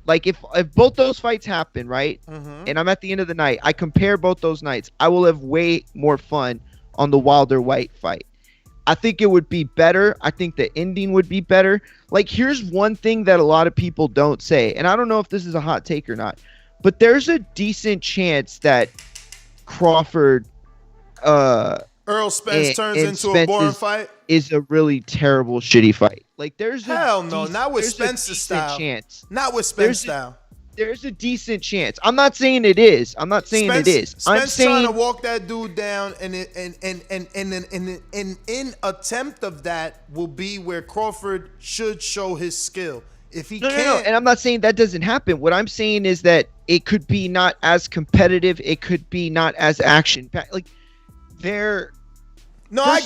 Like if both those fights happen, right? Mm-hmm. And I'm at the end of the night, I compare both those nights. I will have way more fun on the Wilder White fight. I think it would be better. I think the ending would be better. Like, here's one thing that a lot of people don't say, and I don't know if this is a hot take or not, but there's a decent chance that Crawford Earl Spence turns into a boring fight is a really terrible, shitty fight. Like, there's not with Spence's style. Chance. Not with Spence's style. There's a decent chance. I'm not saying it is. I'm Spence I'm saying trying to walk that dude down, and in attempt of that will be where Crawford should show his skill. If he can't, no, and I'm not saying that doesn't happen. What I'm saying is that it could be not as competitive. It could be not as action packed. Like, I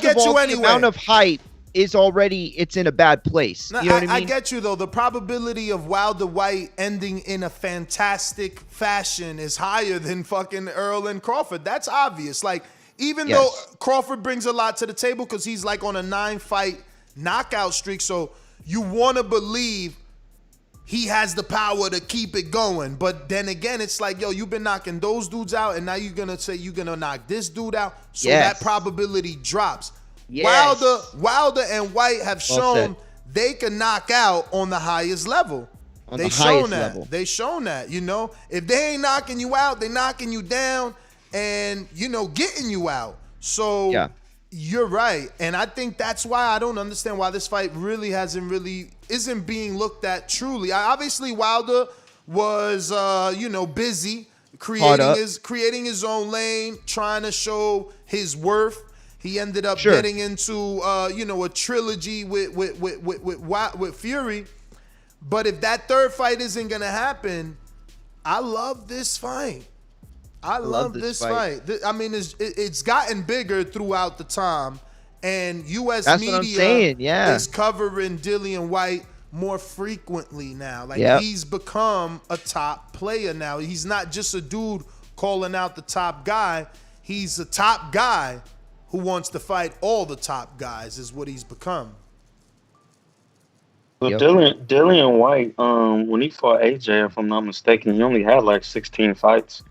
get you anyway. The amount of hype is already, it's in a bad place. No, you know what I mean? I get you, though. The probability of Wilder White ending in a fantastic fashion is higher than fucking Earl and Crawford. That's obvious. Like, even though Crawford brings a lot to the table because he's like on a 9-fight knockout streak, so you want to believe he has the power to keep it going. But then again, it's like, yo, you've been knocking those dudes out, and now you're going to say you're going to knock this dude out. So that probability drops. Yes. Wilder and White have shown they can knock out on the highest level. They've shown that. They've shown that, you know. If they ain't knocking you out, they're knocking you down and, you know, getting you out. So you're right. And I think that's why I don't understand why this fight really isn't being looked at truly. Obviously, Wilder was, busy creating his own lane, trying to show his worth. He ended up getting into, a trilogy with Fury. But if that third fight isn't going to happen, I love this fight. I love this fight. I mean, it's gotten bigger throughout the time. And U.S. media is covering Dillian Whyte more frequently now. Like, he's become a top player now. He's not just a dude calling out the top guy. He's a top guy who wants to fight all the top guys is what he's become. Well, Dillian Whyte, when he fought AJ, if I'm not mistaken, he only had like 16 fights.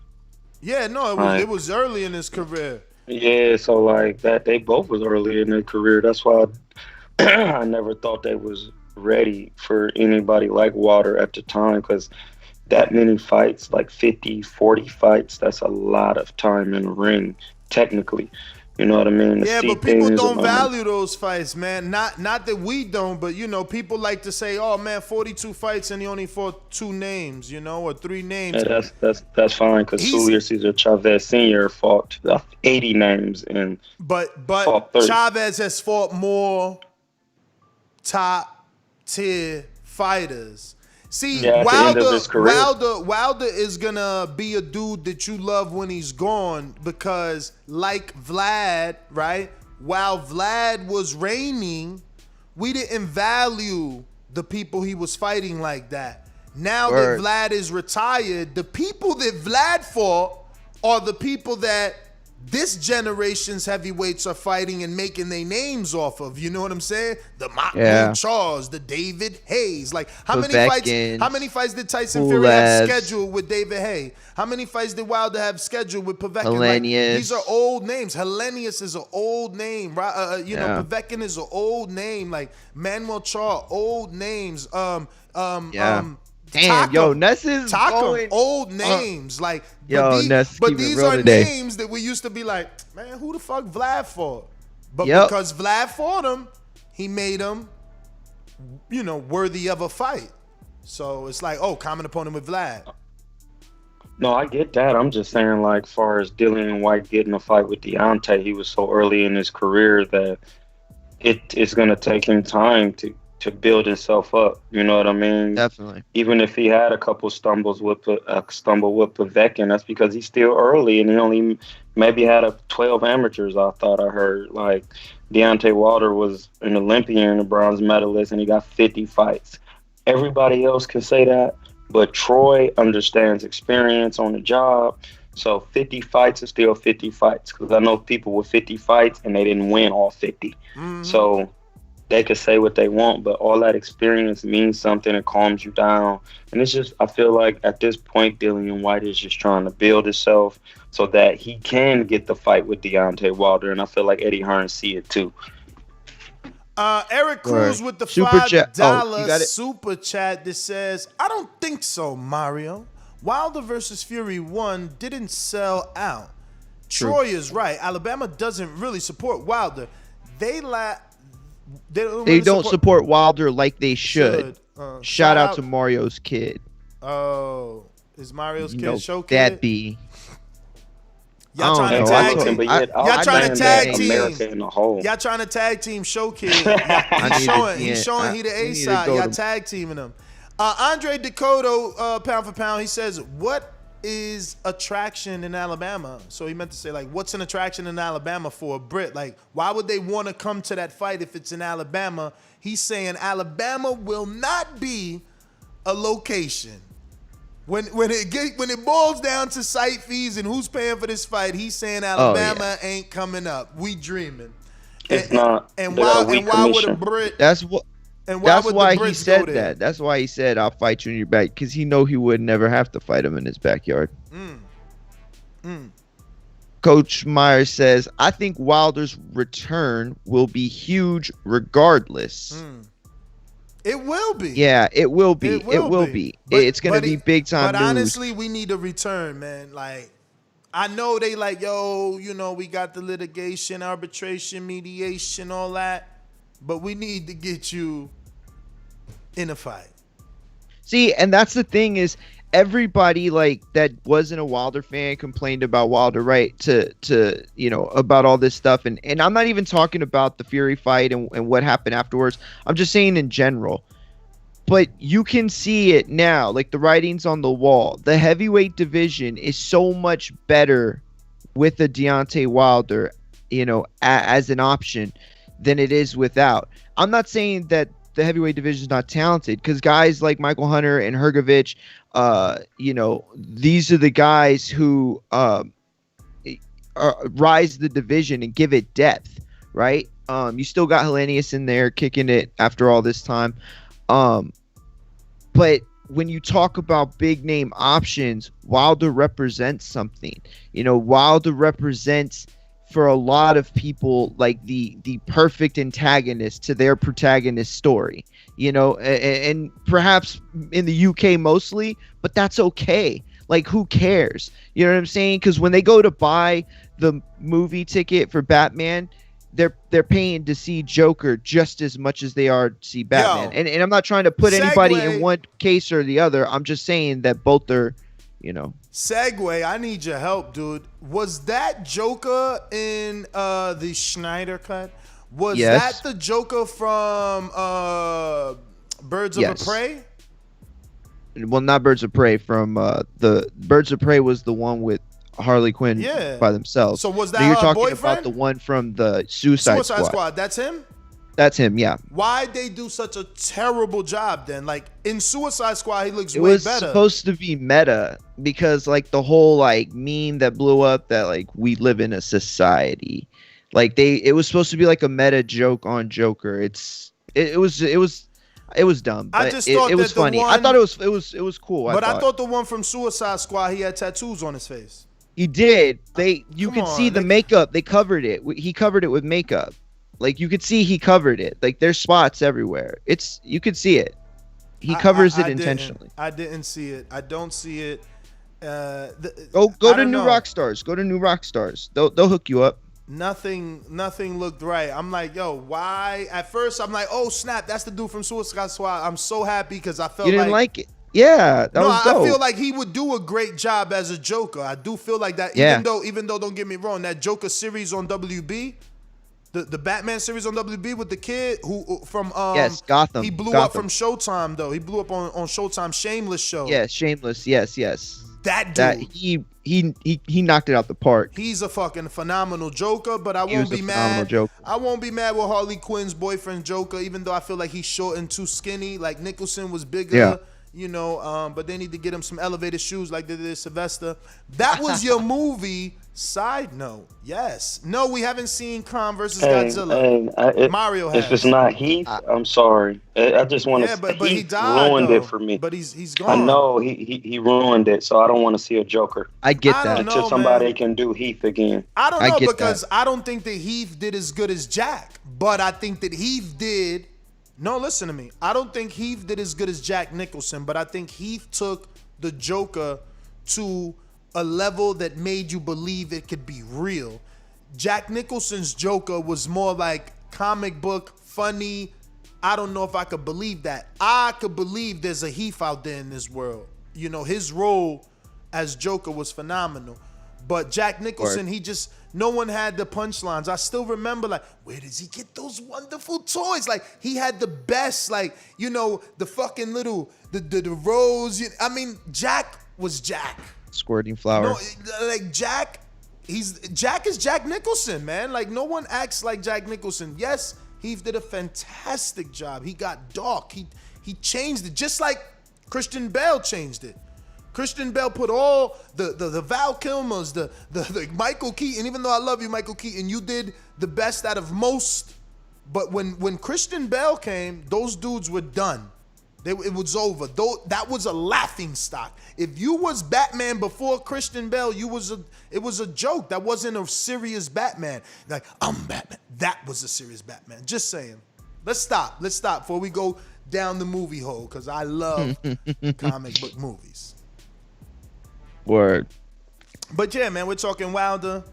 Yeah, no, it was early in his career. Yeah, so like that, they both was early in their career. That's why I never thought they was ready for anybody like Wilder at the time, because that many fights, like 50, 40 fights, that's a lot of time in the ring, technically. You know what I mean? Yeah, but people don't value those fights, man. Not that we don't, but, you know, people like to say, oh, man, 42 fights and he only fought 2 names, you know, or 3 names. Yeah, that's fine, because Julio Cesar Chavez Sr. fought 80 names. But Chavez has fought more top-tier fighters. See, Wilder is going to be a dude that you love when he's gone because, like Vlad, right, while Vlad was reigning, we didn't value the people he was fighting like that. Now that Vlad is retired, the people that Vlad fought are the people that this generation's heavyweights are fighting and making their names off of. You know what I'm saying? The Mahmoud Charles, the David Hayes. Like, how many fights did Tyson Fury have scheduled with David Hay? How many fights did Wilder have scheduled with Povetkin? Like, these are old names. Helenius is an old name. Povetkin is an old name. Like, Manuel Charles, old names. Damn, yo, Ness is going old names. Like, Ness, but these are today. Names that we used to be like, man, who the fuck Vlad fought? But because Vlad fought him, he made him, you know, worthy of a fight. So it's like, common opponent with Vlad. No, I get that. I'm just saying, like, far as Dillian Whyte getting a fight with Deontay, he was so early in his career that it's going to take him time to build himself up, you know what I mean? Definitely. Even if he had a couple stumble with Povetkin, that's because he's still early and he only maybe had 12 amateurs. I thought I heard, like, Deontay Wilder was an Olympian, a bronze medalist, and he got 50 fights. Everybody else can say that, but Troy understands experience on the job. So 50 fights is still 50 fights, because I know people with 50 fights and they didn't win all 50. Mm-hmm. So they could say what they want, but all that experience means something and calms you down. And it's just, I feel like at this point, Dillian Whyte is just trying to build himself so that he can get the fight with Deontay Wilder. And I feel like Eddie Hearn see it too. Eric Cruz with the Super $5 chat. Oh, you got it? super chat that says, I don't think so, Mario. Wilder versus Fury 1 didn't sell out. True. Troy is right. Alabama doesn't really support Wilder. They don't support Wilder like they should. Shout out to Mario's kid. Oh, is Mario's kid show kid? That be. Y'all trying to tag team. Y'all trying to tag team. America in a whole. Y'all trying to tag team show kid. He's showing he the A side. Y'all tag teaming him. Andre Dakota, pound for pound, he says, what is attraction in Alabama? So he meant to say, like, what's an attraction in Alabama for a Brit? Like, why would they want to come to that fight if it's in Alabama? He's saying Alabama will not be a location. When it boils down to site fees and who's paying for this fight, he's saying Alabama ain't coming up. We dreaming. It's not. And why would a Brit? That's why he said that. That's why he said, I'll fight you in your back, because he know he would never have to fight him in his backyard. Coach Myers says, I think Wilder's return will be huge regardless. It will be. Yeah, it will be. It will be. It's going to be big time But news. honestly, we need a return, man. Like, I know they like, yo, we got the litigation, arbitration, mediation, all that. But we need to get you in a fight. See, and that's the thing is, everybody like that wasn't a Wilder fan complained about Wilder, right? To about all this stuff, and I'm not even talking about the Fury fight and what happened afterwards. I'm just saying in general. But you can see it now, like the writing's on the wall. The heavyweight division is so much better with a Deontay Wilder, as an option than it is without. I'm not saying that the heavyweight division is not talented, because guys like Michael Hunter and Hrgovic, these are the guys who rise the division and give it depth, right? You still got Hellenius in there kicking it after all this time. But when you talk about big name options, Wilder represents something. Wilder represents, for a lot of people, like the perfect antagonist to their protagonist story, and perhaps in the UK mostly, but that's okay. Like, who cares? You know what I'm saying? Because when they go to buy the movie ticket for Batman, they're paying to see Joker just as much as they are to see Batman. And I'm not trying to put anybody in one case or the other. I'm just saying that both are, Segue, I need your help, dude. Was that Joker in the Schneider cut? Was that the Joker from Birds of Prey? Well, not Birds of Prey. From the Birds of Prey was the one with Harley Quinn by themselves. So was that you're her talking boyfriend? about the one from the Suicide Squad. That's him? That's him, yeah. Why'd they do such a terrible job then? Like, in Suicide Squad, he looks way better. It was supposed to be meta, because like the whole like meme that blew up that like we live in a society. Like it was supposed to be like a meta joke on Joker. It was dumb. But I just thought it was funny. I thought it was cool. I thought the one from Suicide Squad, he had tattoos on his face. He did. You could see the makeup. They covered it. He covered it with makeup. Like, you could see he covered it. Like, there's spots everywhere. You could see it. He covers it intentionally. I didn't see it. I don't see it. Go to New Rockstars. Go to New Rockstars. They'll hook you up. Nothing looked right. I'm like, yo, why? At first, I'm like, oh snap, that's the dude from Suicide Squad. I'm so happy because I felt you didn't like it. Yeah, that was dope. I feel like he would do a great job as a Joker. I do feel like that. Yeah. Even though, don't get me wrong, that Joker series on WB, the Batman series on WB with the kid who from Gotham. He blew up from Showtime though. He blew up on Showtime Shameless show. Yeah, Shameless. Yes. That dude. He knocked it out the park. He's a fucking phenomenal Joker, but I won't be mad. I won't be mad with Harley Quinn's boyfriend Joker, even though I feel like he's short and too skinny. Like Nicholson was bigger. Yeah. but they need to get him some elevated shoes like they did Sylvester. That was your movie. Side note, yes. No, we haven't seen Kong versus Godzilla. Mario has. If it's not Heath, I'm sorry. I just want to. Yeah, but he Heath died, ruined though. it for me. But he's gone. I know he ruined it, so I don't want to see a Joker. I get that. Until somebody can do Heath again. I don't know because I don't think that Heath did as good as Jack, but I think that Heath did. No, listen to me. I don't think Heath did as good as Jack Nicholson, but I think Heath took the Joker to a level that made you believe it could be real. Jack Nicholson's Joker was more like comic book, funny. I don't know if I could believe that. I could believe there's a Heath out there in this world. His role as Joker was phenomenal. But Jack Nicholson, no one had the punchlines. I still remember, where does he get those wonderful toys? He had the best, the fucking little, the rose. Jack was Jack. Squirting flower. No, Jack, Jack is Jack Nicholson, man. No one acts like Jack Nicholson. Yes, Heath did a fantastic job. He got dark. He changed it, just like Christian Bale changed it. Christian Bale put all the Val Kilmers, the Michael Keaton. Even though I love you, Michael Keaton, you did the best out of most. But when Christian Bale came, those dudes were done. It was over. That was a laughing stock. If you was Batman before Christian Bale, it was a joke. That wasn't a serious Batman. I'm Batman. That was a serious Batman. Just saying. Let's stop before we go down the movie hole, because I love comic book movies. Word. But yeah, man, we're talking Wilder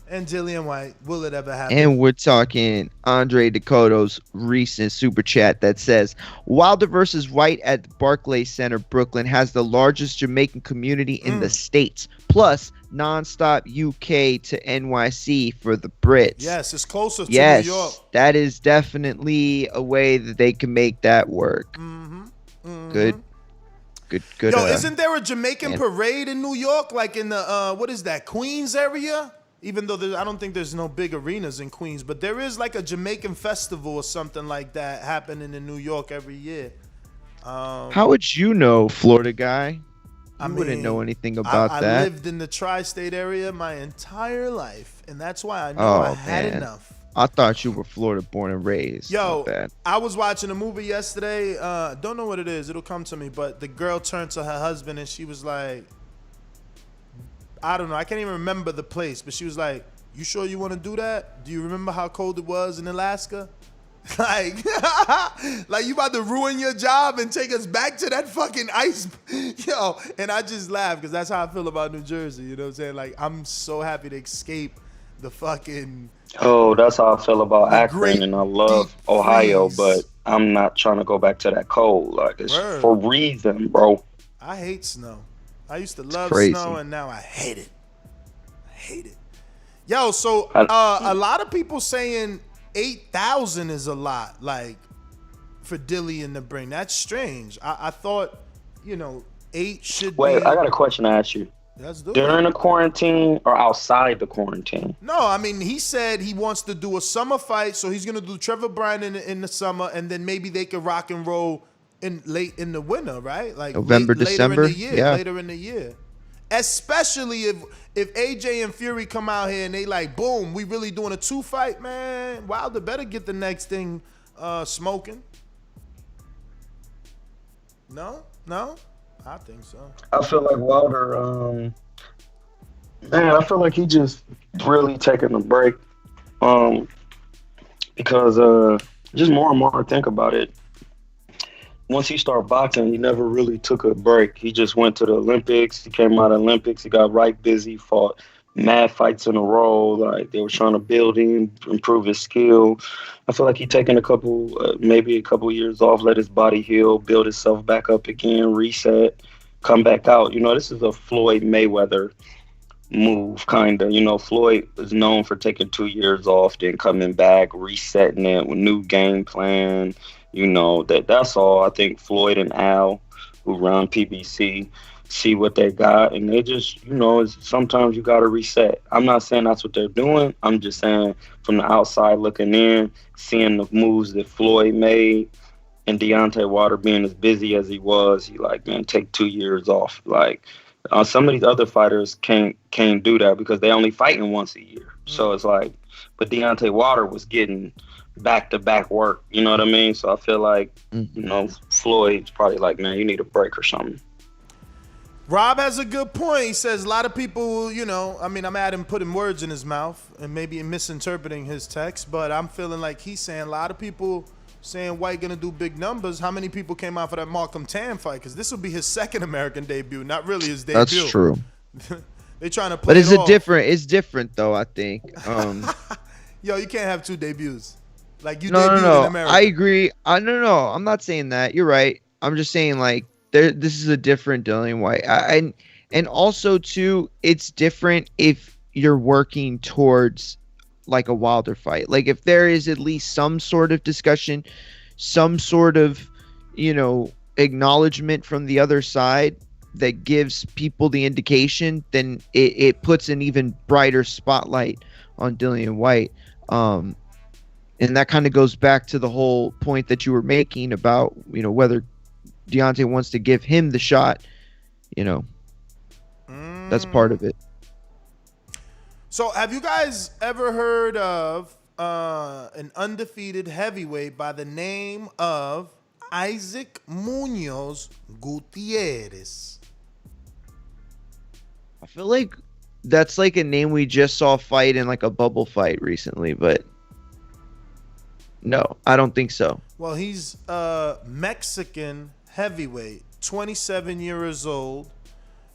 and Dillian Whyte. Will it ever happen? And we're talking Andre Dakota's recent super chat that says Wilder versus Whyte at the Barclays Center, Brooklyn, has the largest Jamaican community in the States, plus nonstop UK to NYC for the Brits. Yes, it's closer to New York. Yes, that is definitely a way that they can make that work. Good. Yo, isn't there a Jamaican parade in New York, in the what is that, Queens area? Even though I don't think there's no big arenas in Queens, but there is a Jamaican festival or something like that happening in New York every year. How would you know, Florida guy? I wouldn't know anything about that. I lived in the tri-state area my entire life, and that's why I know I had enough. I thought you were Florida born and raised. Yo, I was watching a movie yesterday. Don't know what it is. It'll come to me. But the girl turned to her husband and she was like, I don't know. I can't even remember the place. But she was like, you sure you want to do that? Do you remember how cold it was in Alaska? Like you about to ruin your job and take us back to that fucking ice. Yo, and I just laugh because that's how I feel about New Jersey. You know what I'm saying? I'm so happy to escape the fucking... Oh, that's how I feel about Akron, and I love Ohio, but I'm not trying to go back to that cold. It's for reason, bro. I hate snow. I used to love snow, and now I hate it. Yo, so a lot of people saying 8,000 is a lot, for Dillian to bring. That's strange. I thought, 8 should be... Wait, I got a question to ask you. Let's do it. During the quarantine or outside the quarantine? No, he said he wants to do a summer fight, so he's gonna do Trevor Bryan in the summer, and then maybe they could rock and roll late in the winter, right? November, December, later in the year. Especially if AJ and Fury come out here and they boom, we really doing a 2 fight, man. Wilder better get the next thing smoking. No. I think so. I feel like Wilder, I feel like he just really taking a break. Because just more and more I think about it, once he started boxing, he never really took a break. He just went to the Olympics. He came out of the Olympics. He got right busy, fought mad fights in a row. They were trying to build him, improve his skill. I feel like he taking maybe a couple years off, let his body heal, build himself back up again, reset, come back out. This is a Floyd Mayweather move, kind of. Floyd is known for taking 2 years off, then coming back, resetting it with new game plan. That's all. I think Floyd and Al, who run PBC, see what they got, and they just, sometimes you got to reset. I'm not saying that's what they're doing. I'm just saying from the outside looking in, seeing the moves that Floyd made, and Deontay Water being as busy as he was, he like, man, take 2 years off. Like some of these other fighters can't do that because they only fighting once a year. So it's like, but Deontay Water was getting back to back work. You know what I mean? So I feel like, Floyd's probably like, man, you need a break or something. Rob has a good point. He says a lot of people, I'm at him putting words in his mouth and maybe misinterpreting his text, but I'm feeling like he's saying a lot of people saying White gonna do big numbers. How many people came out for that Malcolm Tan fight? Because this will be his second American debut, not really his debut. That's true. They trying to play. But it off. It's different though, I think. Yo, you can't have two debuts. Like you no, debuted in America. I agree. No, I'm not saying that. You're right. I'm just saying like this is a different Dillian Whyte. And also too, it's different if you're working towards like a Wilder fight. Like if there is at least some sort of discussion, some sort of, acknowledgement from the other side that gives people the indication, then it puts an even brighter spotlight on Dillian Whyte. And that kind of goes back to the whole point that you were making about, whether Deontay wants to give him the shot, that's part of it. So have you guys ever heard of an undefeated heavyweight by the name of Isaac Munoz Gutierrez? I feel like that's like a name we just saw fight in like a bubble fight recently, but no, I don't think so. Well, he's a Mexican heavyweight, 27 years old,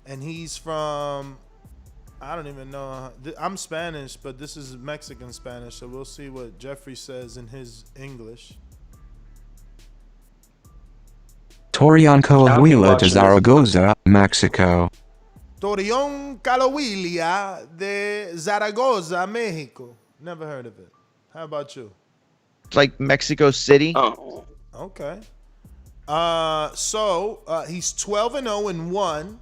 and he's from, I don't even know. I'm Spanish, but this is Mexican Spanish, so we'll see what Jeffrey says in his English. Torion Coahuila de Zaragoza, Mexico. Torion Coahuila de Zaragoza, Mexico. Never heard of it. How about you? It's like Mexico City. Oh. Okay. So he's 12-0-1,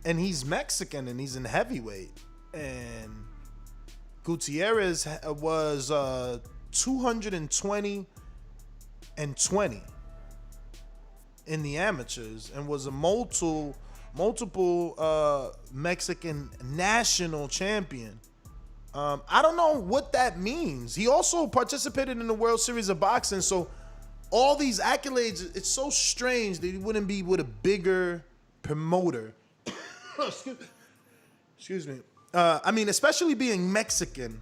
and he's Mexican, and he's in heavyweight. And Gutierrez was 220-20 in the amateurs, and was a multiple Mexican national champion. I don't know what that means. He also participated in the World Series of Boxing, so all these accolades, it's so strange that he wouldn't be with a bigger promoter. Excuse me. Especially being Mexican.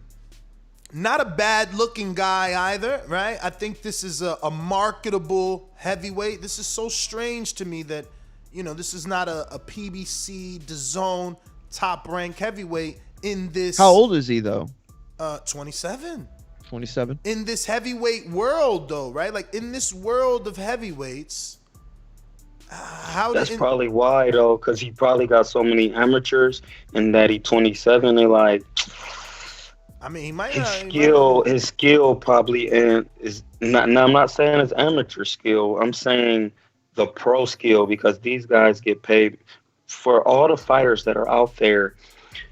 Not a bad looking guy either, right? I think this is a marketable heavyweight. This is so strange to me that, this is not a PBC, DAZN, top rank heavyweight in this. How old is he though? 27. 27. In this heavyweight world though, right? Like in this world of heavyweights, That's probably why though, because he probably got so many amateurs, and that he 27. They like. He might. His skill probably is not. Now I'm not saying it's amateur skill. I'm saying the pro skill, because these guys get paid. For all the fighters that are out there,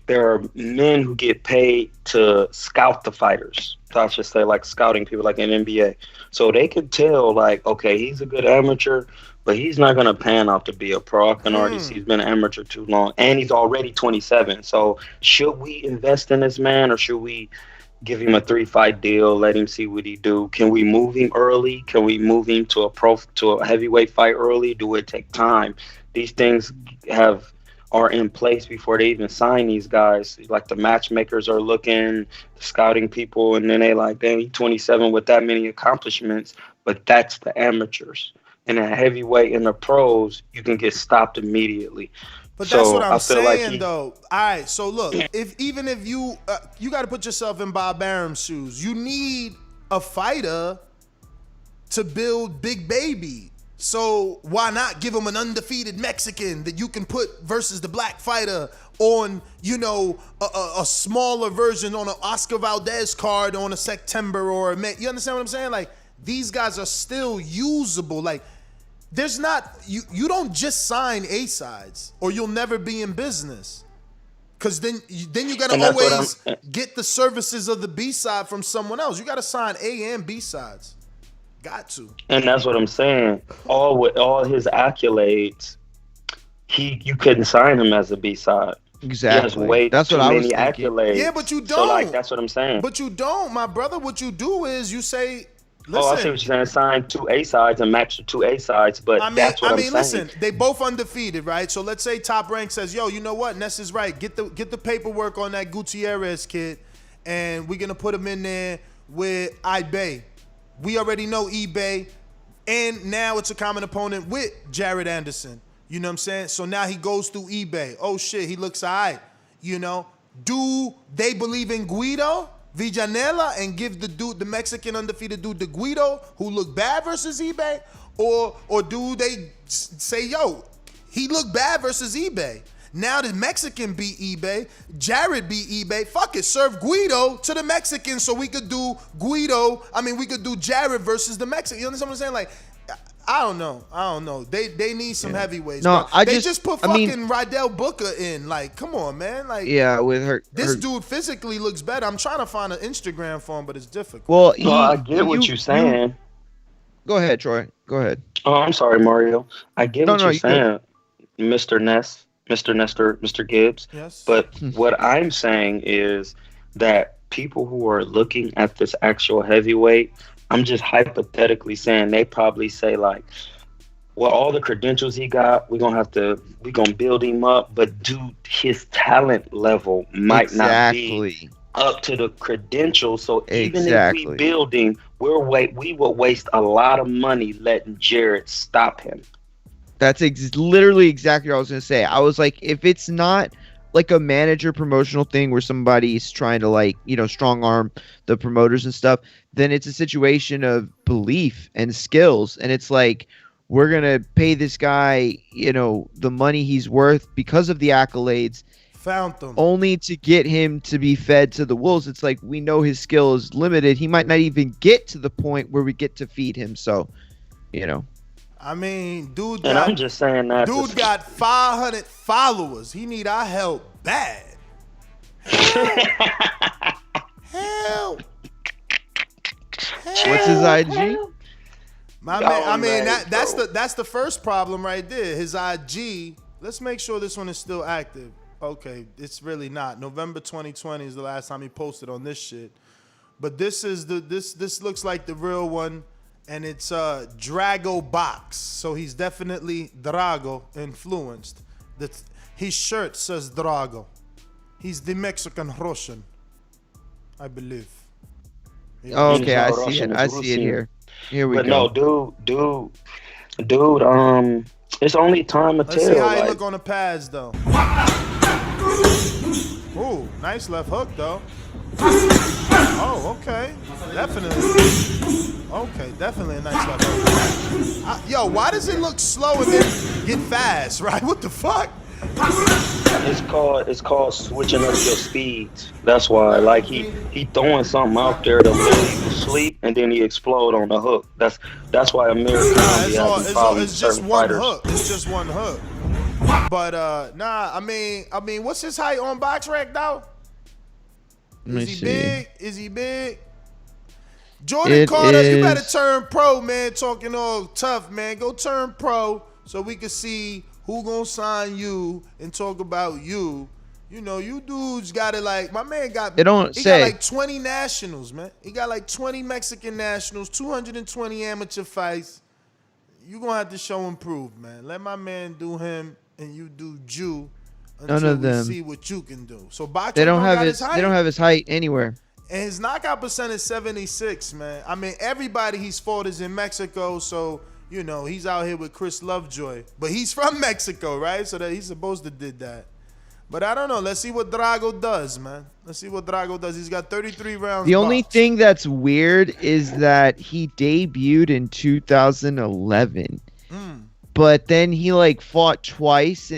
there are men who get paid to scout the fighters. So I should say, like scouting people, like in NBA. So they could tell, like, okay, he's a good amateur, but he's not going to pan out to be a pro. I can already see he's been an amateur too long, and he's already 27. So should we invest in this man, or should we give him a 3-fight deal, let him see what he do? Can we move him early? Can we move him to a heavyweight fight early? Do it take time? These things are in place before they even sign these guys. Like the matchmakers are looking, the scouting people, and then they like, damn, he's 27 with that many accomplishments, but that's the amateurs. And a heavyweight in the pros, you can get stopped immediately. But that's what I'm saying, though. All right, so look, if you got to put yourself in Bob Arum's shoes. You need a fighter to build Big Baby. So why not give him an undefeated Mexican that you can put versus the black fighter on, a smaller version on an Oscar Valdez card on a September or a May. You understand what I'm saying? Like, these guys are still usable. Like, there's not, you don't just sign A-sides or you'll never be in business. Because then you got to always get the services of the B-side from someone else. You got to sign A and B-sides. Got to. And that's what I'm saying. All his accolades, you couldn't sign him as a B-side. Exactly. He has way That's too what I was many thinking. accolades. Yeah, but you don't. So like that's what I'm saying. But you don't, my brother. What you do is you say, listen. Oh, I see what you're saying. Sign 2 A-sides and match the 2 A-sides, but that's what I'm saying. Listen, they both undefeated, right? So let's say Top Rank says, yo, you know what? Ness is right. Get the paperwork on that Gutierrez kid, and we're gonna put him in there with eBay. We already know eBay, and now it's a common opponent with Jared Anderson. You know what I'm saying? So now he goes through eBay. Oh shit, he looks all right. You know, do they believe in Guido Villanella and give the Mexican undefeated dude the Guido who looked bad versus eBay? Or do they say, yo, he looked bad versus eBay. Now the Mexican beat eBay, Jared beat eBay. Fuck it, serve Guido to the Mexican so we could do we could do Jared versus the Mexican. You understand what I'm saying? Like, I don't know. They need some heavyweights. No, They just put fucking Rydell Booker in. Like, come on, man. Like, yeah, with her. This dude physically looks better. I'm trying to find an Instagram for him, but it's difficult. Well, I get what you're saying. Go ahead, Troy. Go ahead. Oh, I'm sorry, Mario. I get what you're saying, good. Mr. Ness, Mr. Nestor, Mr. Gibbs. Yes. But what I'm saying is that people who are looking at this actual heavyweight, I'm just hypothetically saying they probably say like, well, all the credentials he got, we're gonna build him up, but dude, his talent level might not be up to the credentials. So even if we building, we will waste a lot of money letting Jared stop him. That's literally exactly what I was gonna say. I was like, if it's not like a manager promotional thing where somebody's trying to like, strong arm the promoters and stuff, then it's a situation of belief and skills. And it's like, we're going to pay this guy, the money he's worth because of the accolades. Found them. Only to get him to be fed to the wolves. It's like, we know his skill is limited. He might not even get to the point where we get to feed him. So, I mean, dude. And I'm just saying that. Dude got 500 followers. He need our help bad. Help. What's his IG? My man, I mean, that's the first problem right there. His IG. Let's make sure this one is still active. Okay, it's really not. November 2020 is the last time he posted on this shit. But this is this looks like the real one. And it's Drago Box. So he's definitely Drago influenced. His shirt says Drago. He's the Mexican Russian, I believe. Oh, okay, I see it. I see it here. Here we go. No, dude, it's only time to tell. Let's see how he look on the pads, though. Ooh, nice left hook, though. Oh, okay. Definitely. Okay, definitely a nice left hook. Yo, why does it look slow and then get fast, right? What the fuck? It's called switching up your speeds. That's why, like he throwing something out there to leave you sleep, and then he explode on the hook. That's why Amir it's just one hook. It's just one hook. But I mean, what's his height on BoxRec though? Is he big? Jordan Carter, you better turn pro, man. Talking all tough, man. Go turn pro so we can see who gonna sign you and talk about you. You dudes got it like, my man got, got like 20 nationals, man. He got like 20 Mexican nationals, 220 amateur fights. You gonna have to show and prove, man. Let my man do him and you do Jew until we see what you can do. So Boxer they don't have his height anywhere. And his knockout percent is 76, man. I mean, everybody he's fought is in Mexico, so he's out here with Chris Lovejoy. But he's from Mexico, right? So that he's supposed to did that. But I don't know. Let's see what Drago does, man. Let's see what Drago does. He's got 33 rounds. The only thing that's weird is that he debuted in 2011. But then he fought twice.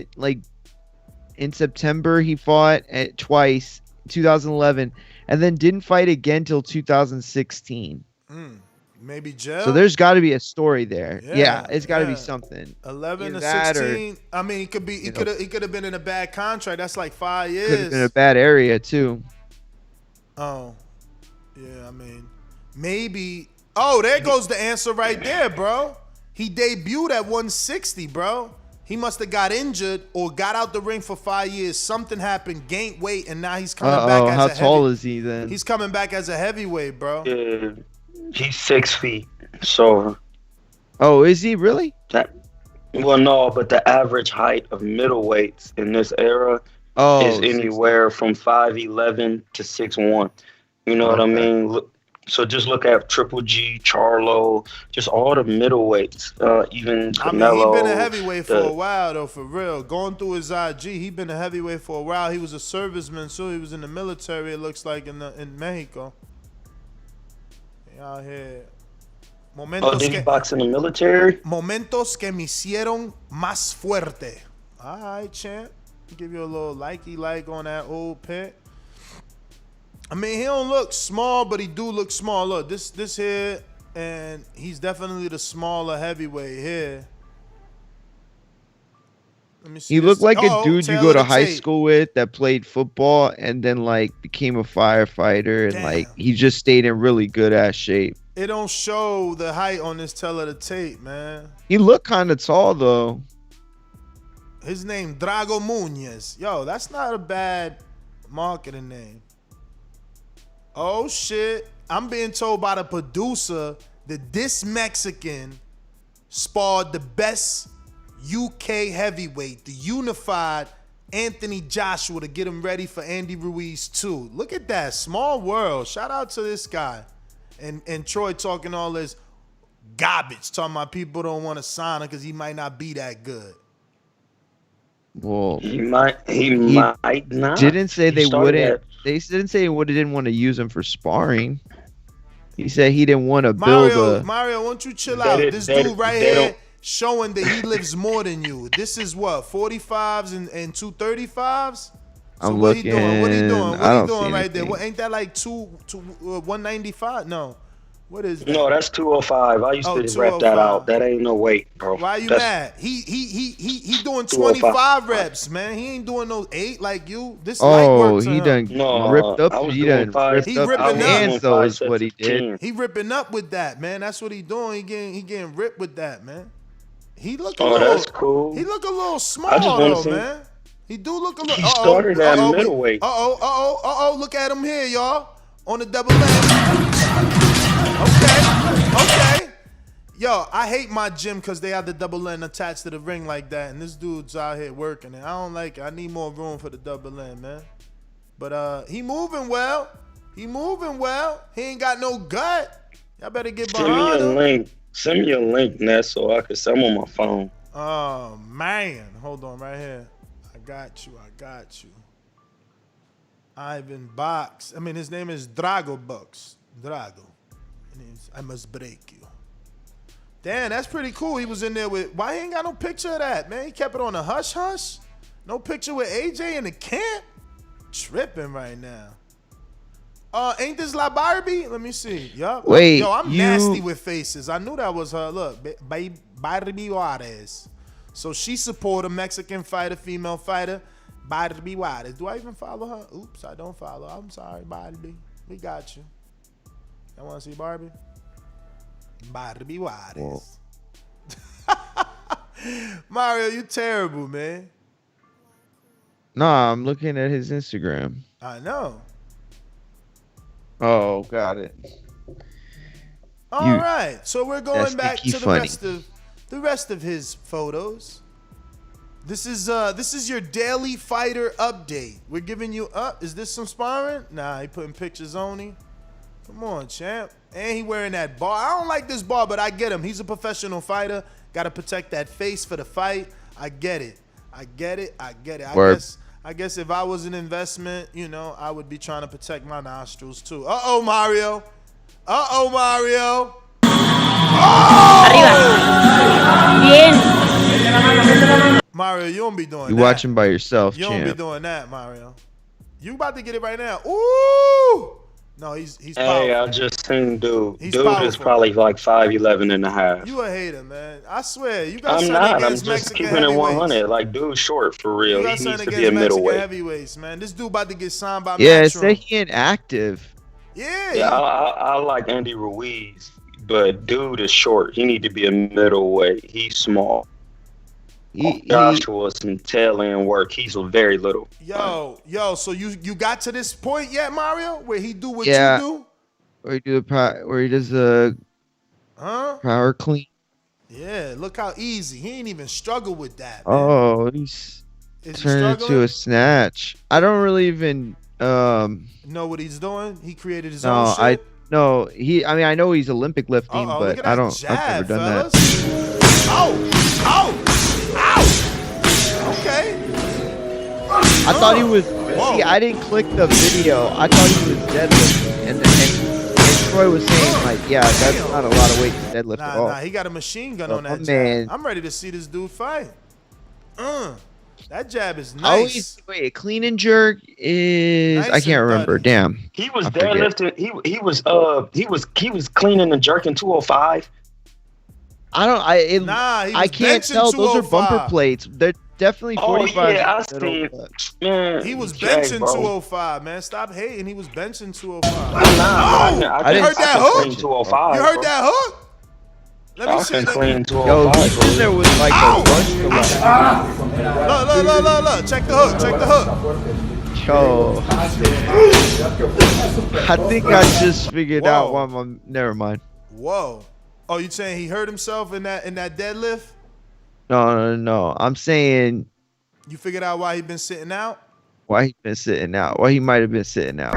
In September he fought twice, 2011, and then didn't fight again till 2016. Maybe jail. So there's got to be a story there. Yeah, it's got to be something. 11 to 16. I mean, he could have been in a bad contract. That's like 5 years. Could have been a bad area too. Oh, yeah. I mean, maybe Oh, there goes the answer right there, bro. He debuted at 160, bro. He must have got injured or got out the ring for 5 years. Something happened, gained weight, and now he's coming back as how a heavy. tall is he then? He's coming back as a heavyweight, bro. Yeah, he's 6 feet. So. Oh, is he really? Well, no, but the average height of middleweights in this era is anywhere from 5'11" to 6'1". You know what I mean? Look, so just look at Triple G, Charlo, just all the middleweights, even Canelo. He been a heavyweight for a while, though, for real. Going through his IG, he been a heavyweight for a while. He was a serviceman, so he was in the military, it looks like, in Mexico. He out here. Did he box in the military? Momentos que me hicieron más fuerte. All right, champ. Give you a little like on that old pic. I mean, he don't look small, but he do look small. Look, this here, and he's definitely the smaller heavyweight here. Let me see. He looked like a dude you go to high Tate. school with that played football and then like became a firefighter and like he just stayed in really good ass shape. It don't show the height on this Teller the Tate, man. He looked kind of tall though. His name Drago Muñez. Yo, that's not a bad marketing name. Oh shit. I'm being told by the producer that this Mexican sparred the best UK heavyweight, the unified Anthony Joshua, to get him ready for Andy Ruiz too. Look at that. Small world. Shout out to this guy. And Troy talking all this garbage, talking about people don't want to sign him because he might not be that good. Well, he might not. Didn't say they wouldn't. They didn't say they didn't want to use him for sparring. He said he didn't want to build Mario, why don't you chill out? This dude right here showing that he lives more than you. This is what, 45s and 235s? So I'm what looking. He doing? What he doing? What I he don't doing see right there? anything. What, ain't that like 195? No. What is that? No, that's 205. I used to rep that out. That ain't no weight, bro. Why you mad? He doing 25 reps, man. He ain't doing no 8 like you. This light work to he him. done ripped up. He done ripped up his hands, though, is what he did. He ripping up with that, man. That's what he doing. He getting ripped with that, man. He look that's cool. He look a little small though, man. He do look a little. He started at middleweight. Look at him here, y'all. On the double leg. Okay. Yo, I hate my gym because they have the double land attached to the ring like that, and this dude's out here working it. I don't like it. I need more room for the double land, man. But he moving well. He ain't got no gut. Y'all better get behind him. Send me a link, Ness, so I can send him on my phone. Oh, man. Hold on right here. I got you. Ivan Box. I mean, his name is Drago Box. Drago. I must break you. Damn, that's pretty cool. He was in there with. Why he ain't got no picture of that, man? He kept it on a hush hush. No picture with AJ in the camp. Tripping right now. Ain't this La Barbie? Let me see. Yup. Wait, yo, I'm nasty with faces. I knew that was her. Look, Barbie Juarez. So she support a Mexican fighter, female fighter, Barbie Juarez. Do I even follow her? Oops, I don't follow. I'm sorry, Barbie. We got you. Y'all want to see Barbie? Barbie Juarez. Mario, you terrible, man. Nah, I'm looking at his Instagram. I know. Oh, got it. All right, so we're going back to the rest of his photos. This is your daily fighter update. We're giving you up. Is this some sparring? Nah, he putting pictures only. Come on, champ. And he wearing that bar. I don't like this bar, but I get him. He's a professional fighter. Got to protect that face for the fight. I get it. I guess if I was an investment, you know, I would be trying to protect my nostrils too. Uh-oh, Mario. Oh! Mario, you don't be doing that. You watching by yourself, You champ. don't be doing that, Mario. You about to get it right now. Ooh! No, he's powerful. Hey, I just seen dude. He's Dude powerful. is probably like 5'11" and a half. You a hater, man. I swear. You got I'm something not. I'm against just Mexican keeping it heavyweights. 100. Like, dude's short for real. You He got needs something to be a against Mexican middleweight. heavyweights, man. This dude about to get signed by Yeah, it Matchroom. said he inactive. Yeah. Yeah, I like Andy Ruiz. but dude is short. He need to be a middleweight. He's small. Joshua some tail end work. He's very little. Yo, so you got to this point yet, Mario, where he do what you do? Where he does the power clean. Yeah, look how easy. He ain't even struggle with that, man. Oh, he's turned into a snatch. I don't really even know what he's doing. He created his own shit. I know he's Olympic lifting, but I don't. Jab, I've never done fellas. that. Ow! Okay. I thought he was. See, I didn't click the video. I thought he was deadlifting, and Troy was saying like, yeah, that's not a lot of weight to deadlift at all. Nah, he got a machine gun on that man. jab. I'm ready to see this dude fight. That jab is nice. Wait, clean and jerk is Nice I can't remember. Damn. He was deadlifting. He was cleaning and jerking 205. I can't tell. Those are bumper plates. They're definitely 45. Oh yeah, I see. Man, he was benching 205. Man, stop hating. He was benching 205. I heard that hook. You heard that hook? Let me see. Clean 205. Yo, there was like a bunch of Look. Check the hook. Yo. I think I just figured out why my. Never mind. Whoa. Oh, you saying he hurt himself in that deadlift? No. I'm saying. You figured out why he been sitting out? Why he been sitting out? Why he might have been sitting out?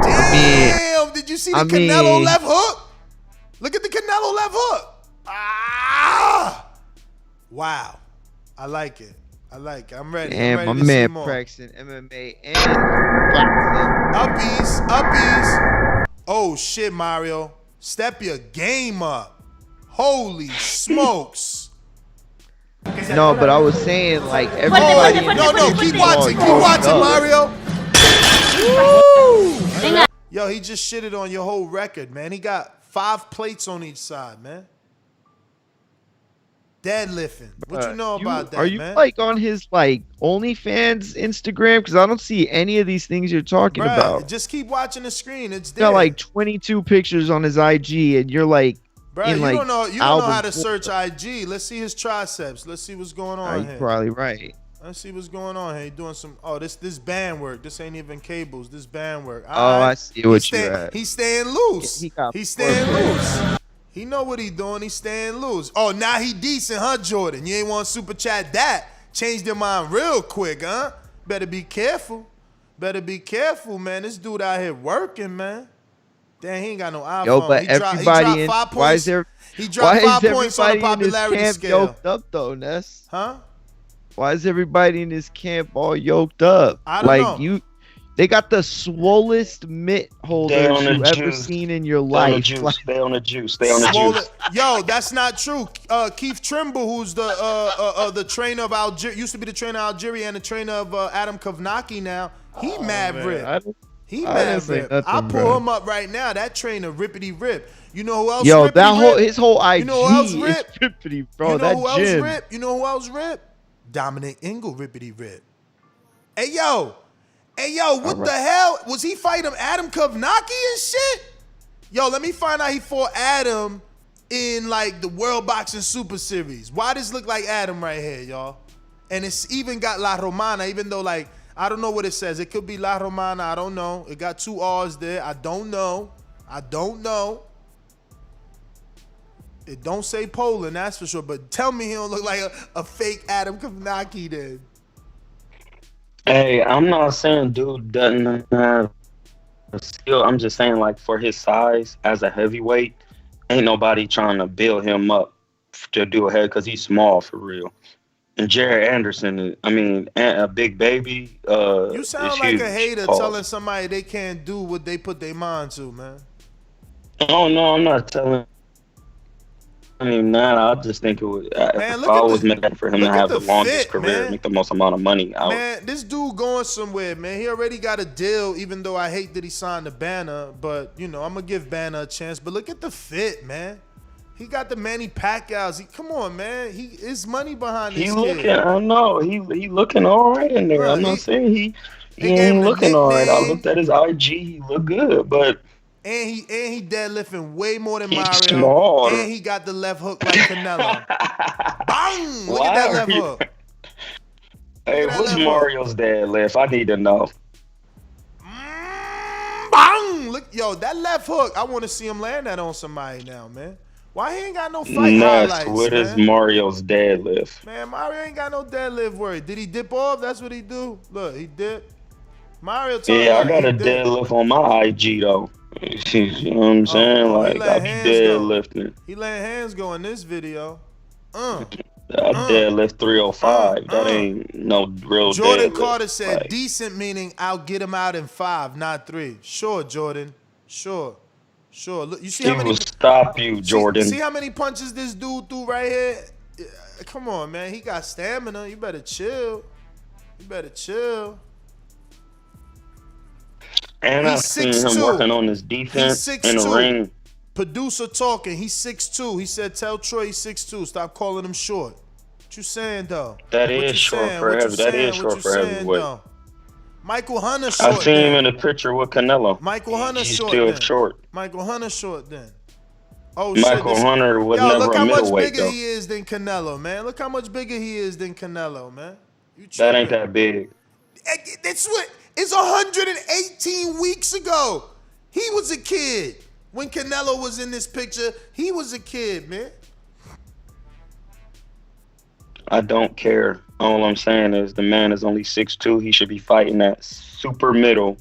Damn! Did you see the Canelo left hook? Look at the Canelo left hook. Wow. I like it. I'm ready. And my man practicing MMA and boxing. Uppies. Oh shit, Mario. Step your game up. Holy smokes. No, but I was saying like everybody. Keep watching, Mario. Woo! Yo, he just shitted on your whole record, man. He got 5 plates on each side, man. Deadlifting. What you know about that, man? Are you like on his like OnlyFans Instagram? Because I don't see any of these things you're talking about. Just keep watching the screen. It's there. Got like 22 pictures on his IG, and you're like, bro, you don't know how to search IG. Let's see his triceps. Let's see what's going on here. You're probably right. Let's see what's going on here. He doing some. Oh, this band work. This ain't even cables. This band work. I see what you're at. He's staying loose. He's staying loose. He know what he doing. He's staying loose. Oh, now he decent, huh, Jordan? You ain't want to super chat that. Changed your mind real quick, huh? Better be careful. Man. This dude out here working, man. Damn, he ain't got no iPhone. Yo, but everybody in why is there? He dropped 5 points on the popularity in this camp scale. Yoked up though, Ness. Huh? Why is everybody in this camp all yoked up? I don't know. They got the swollest mitt holders you've ever seen in your life. Stay on the juice. Yo, that's not true. Keith Trimble, who's the trainer of Algeria, used to be the trainer of Algeria and the trainer of Adam Kovnacki now. He mad rip. I'll pull him up right now. That trainer rippity rip. You know who else? Yo, his whole IG you know who else rip? is rippity, bro. You know who else gym. rip? You know who else rip? Dominic Ingle rippity rip. Hey yo, what the hell? Was he fighting Adam Kovnacki and shit? Yo, let me find out he fought Adam in like the World Boxing Super Series. Why does look like Adam right here, y'all? And it's even got La Romana, even though like, I don't know what it says. It could be La Romana, I don't know. It got 2 R's there, I don't know. It don't say Poland, that's for sure. But tell me he don't look like a fake Adam Kovnacki then. Hey, I'm not saying dude doesn't have a skill. I'm just saying like for his size as a heavyweight, ain't nobody trying to build him up to do a head because he's small for real. And Jared Anderson, a big baby. You sound like a hater telling somebody they can't do what they put their mind to, man. Oh no, I'm not telling. I just think it would. If I was meant for him to have the longest career, make the most amount of money. Man, this dude going somewhere, man. He already got a deal, even though I hate that he signed the Banner. But, I'm going to give Banner a chance. But look at the fit, man. He got the Manny Pacquiao's. Come on, man. His money behind this kid. I know. He looking all right in there. Bro, I'm not saying he ain't looking all right. I looked at his IG. He looked good. But And he deadlifting way more than He's Mario. small. And he got the left hook like Canelo. Bang! Look Why at that are left you- hook. Hey, that what's left hook. Mario's deadlift? I need to know. Bang! Look, yo, that left hook. I want to see him land that on somebody now, man. Why he ain't got no fight Ness, highlights, what man? is Mario's deadlift? Man, Mario ain't got no deadlift worry. Did he dip off? That's what he do. Look, he dip. Mario told Yeah, I me got he a dip. deadlift on my IG though. You know what I'm saying? He Like, I letting be hands go. deadlifting. He letting hands go in this video. I deadlift 305. That ain't no real Jordan deadlift. Carter said Like, decent, meaning I'll get him out in 5, not 3. Sure, Jordan. Sure. Look, you see he how many will stop you, Jordan. See how many punches this dude threw right here? Yeah, come on, man. He got stamina. You better chill. And I've He's seen him 6'2". working on his defense He's in the 6'2". ring. Producer talking. He's 6'2". He said, tell Troy he's 6'2". Stop calling him short. What you saying, though? That What is you short saying? for What you heavy. That saying? is What short you for saying, heavyweight. though? Michael Hunter I short seen him then. in the picture with Canelo. Michael Hunter He's short still then. short. Michael Hunter short then. Oh, Michael shit, Hunter was yo, never look a how much middleweight, bigger though. he is than Canelo, man. Look how much bigger he is than Canelo, man. You That ain't tripping. that big. That's what. It's 118 weeks ago. He was a kid when Canelo was in this picture. He was a kid, man. I don't care. All I'm saying is the man is only 6'2". He should be fighting at super middle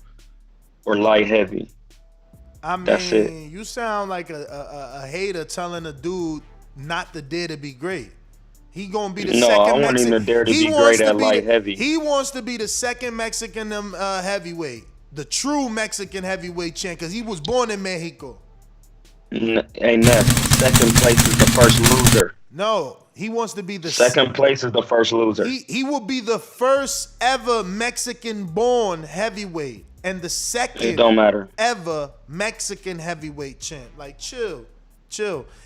or light heavy. I mean, That's it. you sound like a hater telling a dude not to dare to be great. He gonna be the No, second I want Mexican. him to dare to He be wants great to at be light the- heavy. He wants to be the second Mexican heavyweight, the true Mexican heavyweight champ, because he was born in Mexico. Ain't that second place is the first loser. No, he wants to be the Second place is the first loser. He will be the first ever Mexican-born heavyweight and the second It don't matter. ever Mexican heavyweight champ. Like, chill.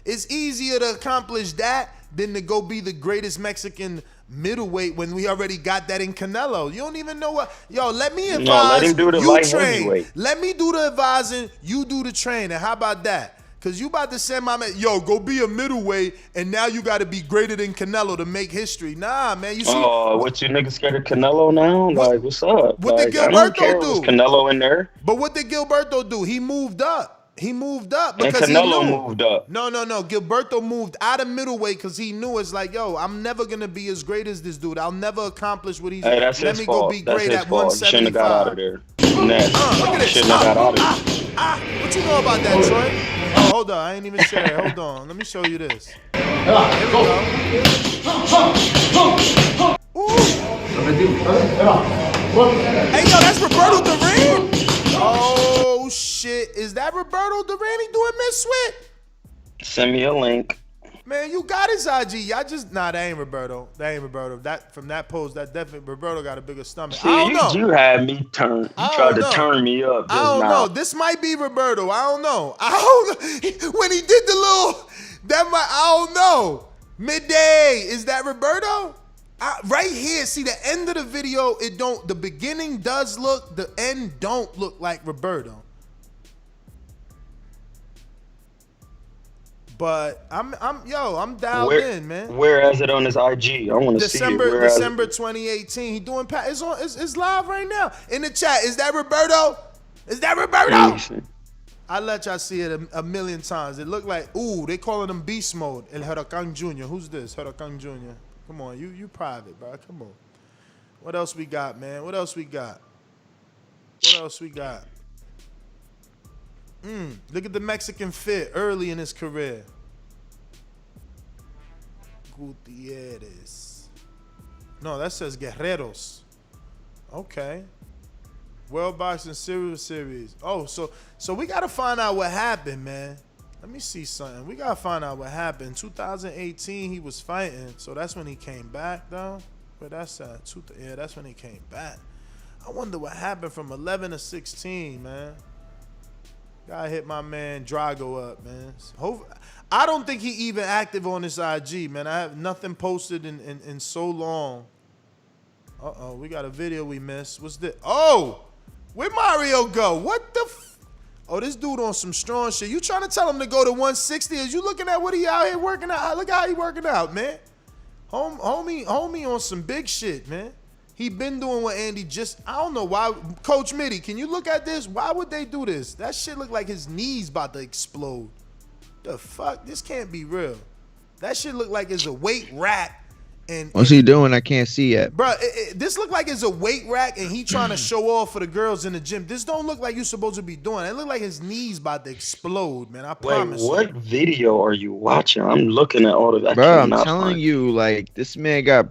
It's easier to accomplish that than to go be the greatest Mexican middleweight when we already got that in Canelo. You don't even know what. Yo, let me advise. No, let him do the you light train. heavyweight. Let me do the advising. You do the training. How about that? Cause you about to send my man, yo, go be a middleweight, and now you got to be greater than Canelo to make history. Nah, man, you see. Oh, what you niggas scared of Canelo now? Like, what's up? What Like, did I don't Gilberto care. do? Was Canelo in there? But what did Gilberto do? He moved up. And Because Canelo he knew. moved up. No. Gilberto moved out of middleweight because he knew it's like, yo, I'm never gonna be as great as this dude. I'll never accomplish what he's. Hey, that's Let his me fault. go be That's great his at fault. You shouldn't have got out of 175. there. Next. Look at this. Shouldn't have got out of there. What you know about that, Troy? Oh, hold on. I ain't even share it. Hold on. Let me show you this. Here we go. Ooh. Hey, yo, that's Roberto Duran? Oh, shit. Is that Roberto Duran he doing Miss Sweat? Send me a link. Man, you got his IG. That ain't Roberto. That from that pose, that definitely Roberto got a bigger stomach. See, I don't know. you had me turn. You I tried don't to know. turn me up just I don't now. know. This might be Roberto. I don't know. When he did the little, I don't know. Midday, is that Roberto? Right here, see the end of the video, the beginning does look, the end don't look like Roberto. But I'm dialed in, man. Where is it on his IG? I want to see it. December 2018. He doing it's live right now in the chat. Is that Roberto? I let y'all see it a million times. It looked like, they calling him beast mode. El Huracan Jr. Who's this? Huracan Jr. Come on, you private, bro. Come on. What else we got, man? What else we got? Look at the Mexican fit early in his career. Gutierrez. No, that says Guerreros. Okay. World Boxing Series. Oh, so we got to find out what happened, man. Let me see something. We got to find out what happened. 2018, he was fighting. So that's when he came back, though. But that's that's when he came back. I wonder what happened from 11 to 16, man. Gotta hit my man Drago up, man. I don't think he even active on his IG, man. I have nothing posted in so long. We got a video we missed. What's this? Oh, where'd Mario go? What the Oh, this dude on some strong shit. You trying to tell him to go to 160? Is you looking at what he out here working out? Look how he working out, man. Homie on some big shit, man. He been doing what Andy just, I don't know why. Coach Mitty, can you look at this? Why would they do this? That shit look like his knees about to explode. The fuck? This can't be real. That shit look like it's a weight rack. And What's he doing? I can't see yet. Bro, this look like it's a weight rack and he trying to show off for the girls in the gym. This don't look like you supposed to be doing. It look like his knees about to explode, man. I promise you. What video are you watching? I'm looking at all of that. Bro, I'm telling you, like, this man got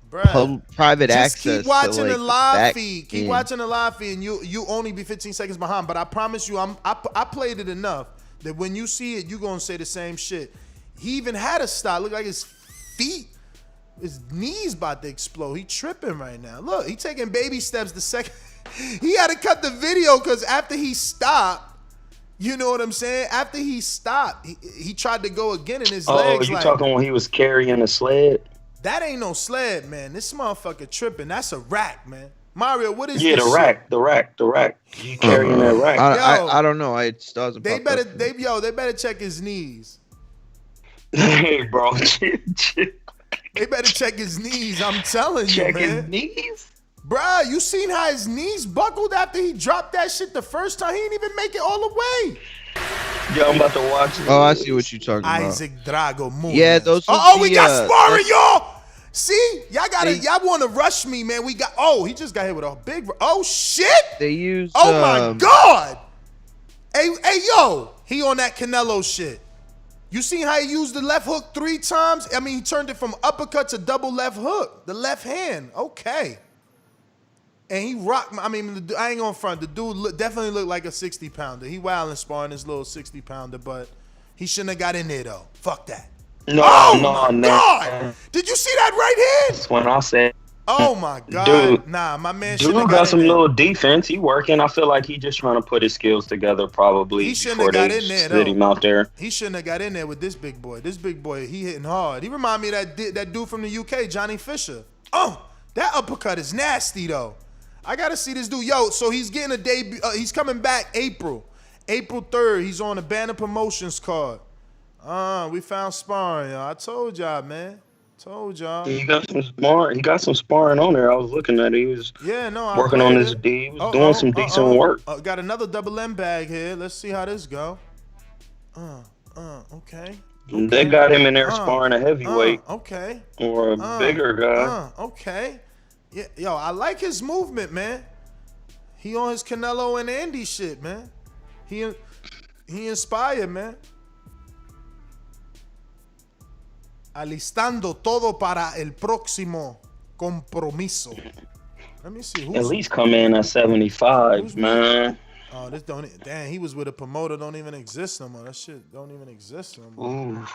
private access. Keep watching to, the live feed. Keep watching the live feed and you only be 15 seconds behind. But I promise you, I played it enough that when you see it, you gonna say the same shit. He even had a stop. Look like his feet. His knees about to explode. He tripping right now. Look, he taking baby steps the second. He had to cut the video because after he stopped, you know what I'm saying? After he stopped, he tried to go again and his legs you talking when he was carrying a sled? That ain't no sled, man. This motherfucker tripping. That's a rack, man. Mario, what is this? Yeah, the rack. You carrying that rack. I don't know. It still doesn't they better check his knees. Hey, bro. They better check his knees. I'm telling you, man. Check his knees? Bruh, you seen how his knees buckled after he dropped that shit the first time? He didn't even make it all the way. Yo, I'm about to watch it. Oh, I see what you're talking about. Isaac Drago movement. Yeah, those. We got sparring, y'all. See, y'all want to rush me, man. We got. Oh, he just got hit with a big. Oh shit. They use. Oh my god. Hey, yo, he on that Canelo shit. You seen how he used the left hook 3 times? I mean, he turned it from uppercut to double left hook. The left hand. Okay. And he rocked. I mean, I ain't gonna front. The dude definitely looked like a 60-pounder. He wildin' sparring this little 60-pounder, but he shouldn't have got in there though. Fuck that. No, God! Did you see that right hand? That's when I said. Oh my God! Dude, nah, my man. Dude got some little defense. He working. I feel like he just trying to put his skills together. Probably. He shouldn't have got in there though. Him out there. He shouldn't have got in there with this big boy. This big boy, he hitting hard. He remind me of that dude from the UK, Johnny Fisher. Oh, that uppercut is nasty though. I gotta see this dude. Yo, so he's getting a debut. He's coming back April 3rd. He's on a Banner Promotions card. We found sparring, y'all. I told y'all, man. Told y'all. He got some sparring. He got some sparring on there. I was looking at it. He was working on his D. He was doing some decent work. Got another double M bag here. Let's see how this go. Okay. They got him in there sparring a heavyweight. Okay. Or a bigger guy. Okay. Yeah, yo, I like his movement, man. He on his Canelo and Andy shit, man. He inspired, man. Alistando todo para el próximo compromiso. Let me see. At least come in at 75, man. Oh, this don't. Damn, he was with a promoter. Don't even exist no more. That shit don't even exist no more. Ooh.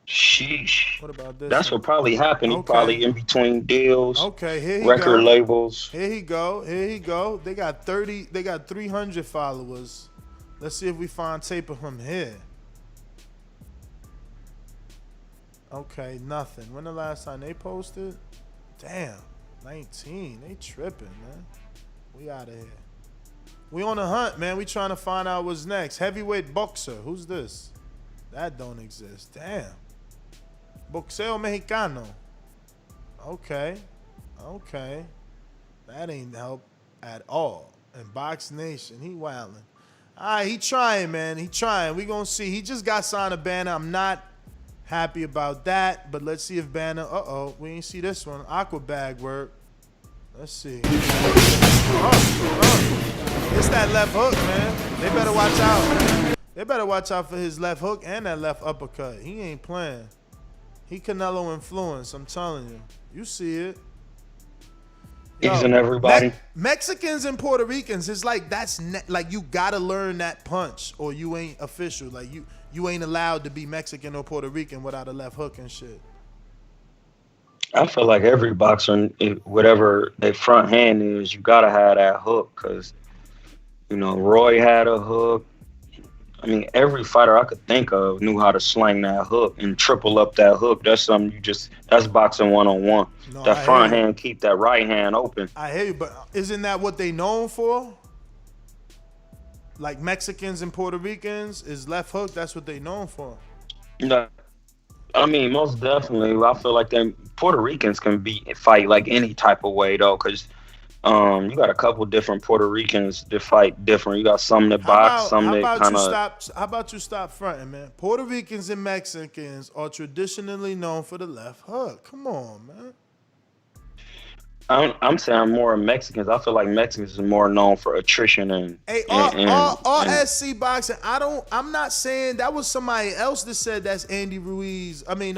Sheesh. What about this? That's what probably happened. He probably in between deals. Okay, here he record labels. Here he go. They got 300 followers. Let's see if we find tape of him here. Okay, nothing. When the last time they posted? Damn, 19. They tripping, man. We out of here. We on a hunt, man. We trying to find out what's next. Heavyweight boxer. Who's this? That don't exist. Damn. Boxeo Mexicano. Okay. That ain't help at all. And Box Nation, he wildin'. All right, he trying, man. He trying. We gonna see. He just got signed a Banner. I'm not happy about that, but let's see if Banner. We ain't see this one. Aqua bag work. Let's see. It's that left hook, man. They better watch out. They better watch out for his left hook and that left uppercut. He ain't playing. He Canelo influence. I'm telling you. You see it. He's in everybody. Mexicans and Puerto Ricans, it's like like you gotta learn that punch or you ain't official. Like you ain't allowed to be Mexican or Puerto Rican without a left hook and shit. I feel like every boxer, whatever their front hand is, you gotta have that hook. Cause Roy had a hook. I mean, every fighter I could think of knew how to slang that hook and triple up that hook. That's something that's boxing 1-on-1. No, that front hand, keep that right hand open. I hear you, but isn't that what they known for? like Mexicans and Puerto Ricans is left hook. That's what they known for. No, I mean, most definitely. I feel like them Puerto Ricans can fight like any type of way though, because you got a couple different Puerto Ricans that fight different. You got some that box, some that kind of. How about you stop fronting, man? Puerto Ricans and Mexicans are traditionally known for the left hook. Come on, man. I'm saying more Mexicans. I feel like Mexicans are more known for attrition and. Hey, SC boxing. I'm not saying that was somebody else that said that's Andy Ruiz. I mean,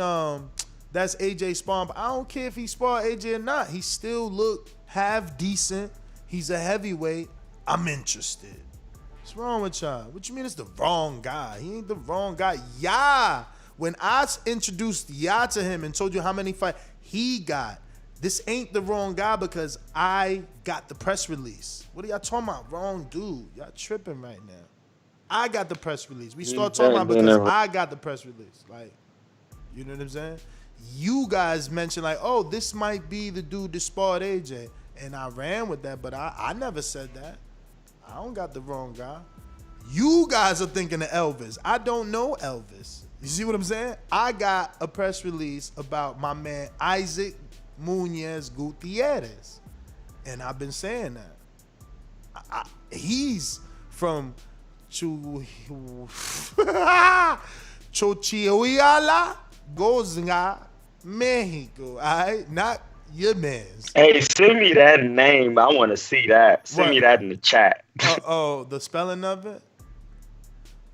that's AJ Spawn. But I don't care if he sparred AJ or not. He still look half decent. He's a heavyweight. I'm interested. What's wrong with y'all? What you mean it's the wrong guy? He ain't the wrong guy. Yeah. When I introduced Ya to him and told you how many fights he got. This ain't the wrong guy because I got the press release. What are y'all talking about? Wrong dude. Y'all tripping right now. I got the press release. We start talking about because I got the press release. Like, you know what I'm saying? You guys mentioned like, oh, this might be the dude that sparred AJ. And I ran with that, but I never said that. I don't got the wrong guy. You guys are thinking of Elvis. I don't know Elvis. You see what I'm saying? I got a press release about my man Isaac Muñez Gutierrez, and I've been saying that he's from Chochihuala, Gozga, Mexico. All right, not your man's. Hey, send me that name. I want to see that. Send me that in the chat. The spelling of it.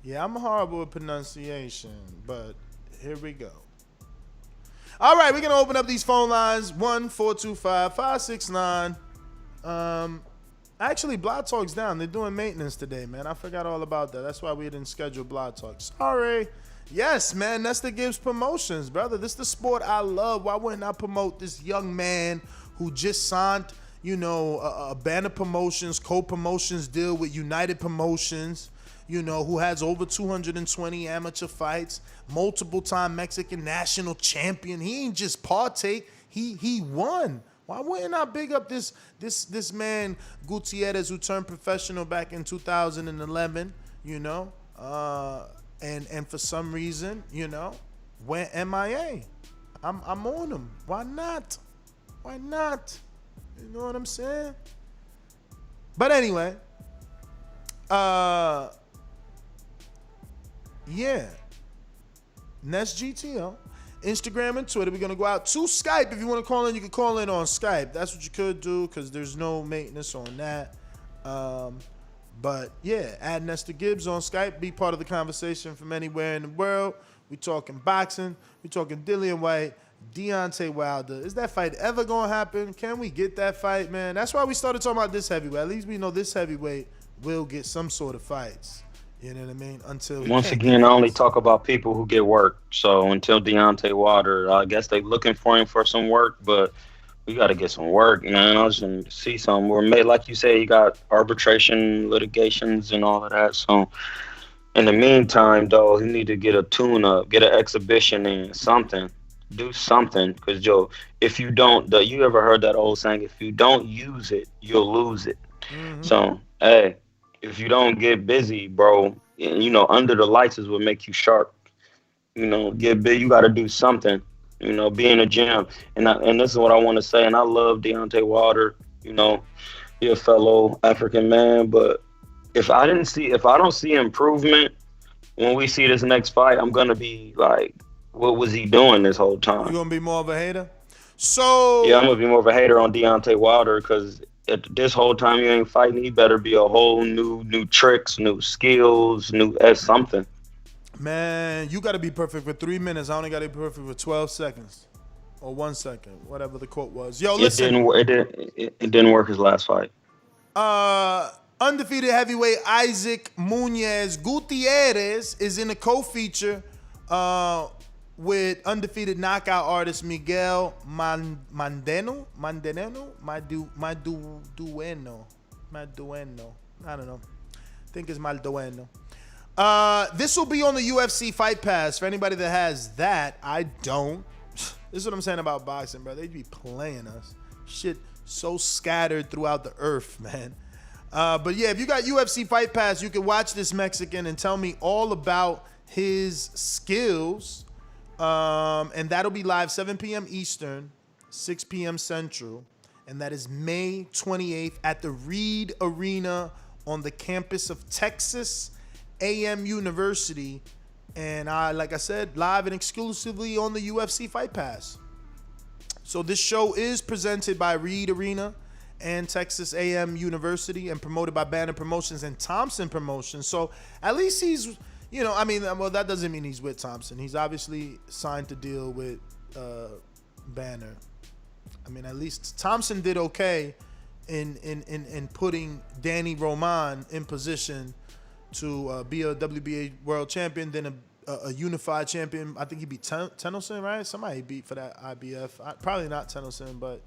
Yeah, I'm horrible with pronunciation, but here we go. All right, we're going to open up these phone lines. 1-425-569. Actually, Blog Talk's down. They're doing maintenance today, man. I forgot all about that. That's why we didn't schedule Blog Talk. Sorry. Yes, man, that's the Gibbs Promotions, brother. This is the sport I love. Why wouldn't I promote this young man who just signed, a Banner Promotions, co-promotions deal with United Promotions, who has over 220 amateur fights, multiple-time Mexican national champion. He ain't just partake, he won. Why wouldn't I big up this man Gutierrez, who turned professional back in 2011, and for some reason, went MIA. I'm on him. Why not? Why not? You know what I'm saying? But anyway, yeah. Nest GTO. Instagram and Twitter. We're going to go out to Skype. If you want to call in, you can call in on Skype. That's what you could do because there's no maintenance on that. But yeah, add Nestor Gibbs on Skype. Be part of the conversation from anywhere in the world. We talking boxing. We talking Dillian Whyte, Deontay Wilder. Is that fight ever going to happen? Can we get that fight, man? That's why we started talking about this heavyweight. At least we know this heavyweight will get some sort of fights. You know what I mean? Once again, I only talk about people who get work. So until Deontay Wilder, I guess they looking for him for some work, but we got to get some work, man. I was going to see some. We're made, like you say, you got arbitration, litigations, and all of that. So in the meantime, though, he need to get a tune-up, get an exhibition in, something. Do something, because, Joe, if you don't, you ever heard that old saying, if you don't use it, you'll lose it. Mm-hmm. So, hey, if you don't get busy, bro, under the lights is what make you sharp. Get big, you got to do something. Be in a gym. And this is what I want to say, and I love Deontay Wilder. He a fellow African man, but if I don't see improvement when we see this next fight, I'm gonna be like, what was he doing this whole time? You gonna be more of a hater? So yeah, I'm gonna be more of a hater on Deontay Wilder because this whole time you ain't fighting, he better be a whole new tricks, new skills, new something. Man, you got to be perfect for 3 minutes. I only got to be perfect for 12 seconds or 1 second, whatever the quote was. Yo, listen. It didn't work his last fight. Undefeated heavyweight Isaac Muñez Gutierrez is in a co-feature with undefeated knockout artist Miguel Mandueno. I don't know. I think it's Maldueno. This will be on the UFC Fight Pass for anybody that has that. I don't. This is what I'm saying about boxing, bro. They be playing us. Shit so scattered throughout the earth, man. But yeah, if you got UFC Fight Pass, you can watch this Mexican and tell me all about his skills. And that'll be live 7 p.m. Eastern, 6 p.m. Central. And that is May 28th at the Reed Arena on the campus of Texas A&M University. And like I said, live and exclusively on the UFC Fight Pass. So this show is presented by Reed Arena and Texas A&M University and promoted by Banner Promotions and Thompson Promotions. So at least he's, well, that doesn't mean he's with Thompson. He's obviously signed to deal with Banner. I mean, at least Thompson did okay in putting Danny Roman in position to be a WBA world champion, then a unified champion. I think he beat Tennyson, right? Somebody he beat for that IBF. Probably not Tennyson, but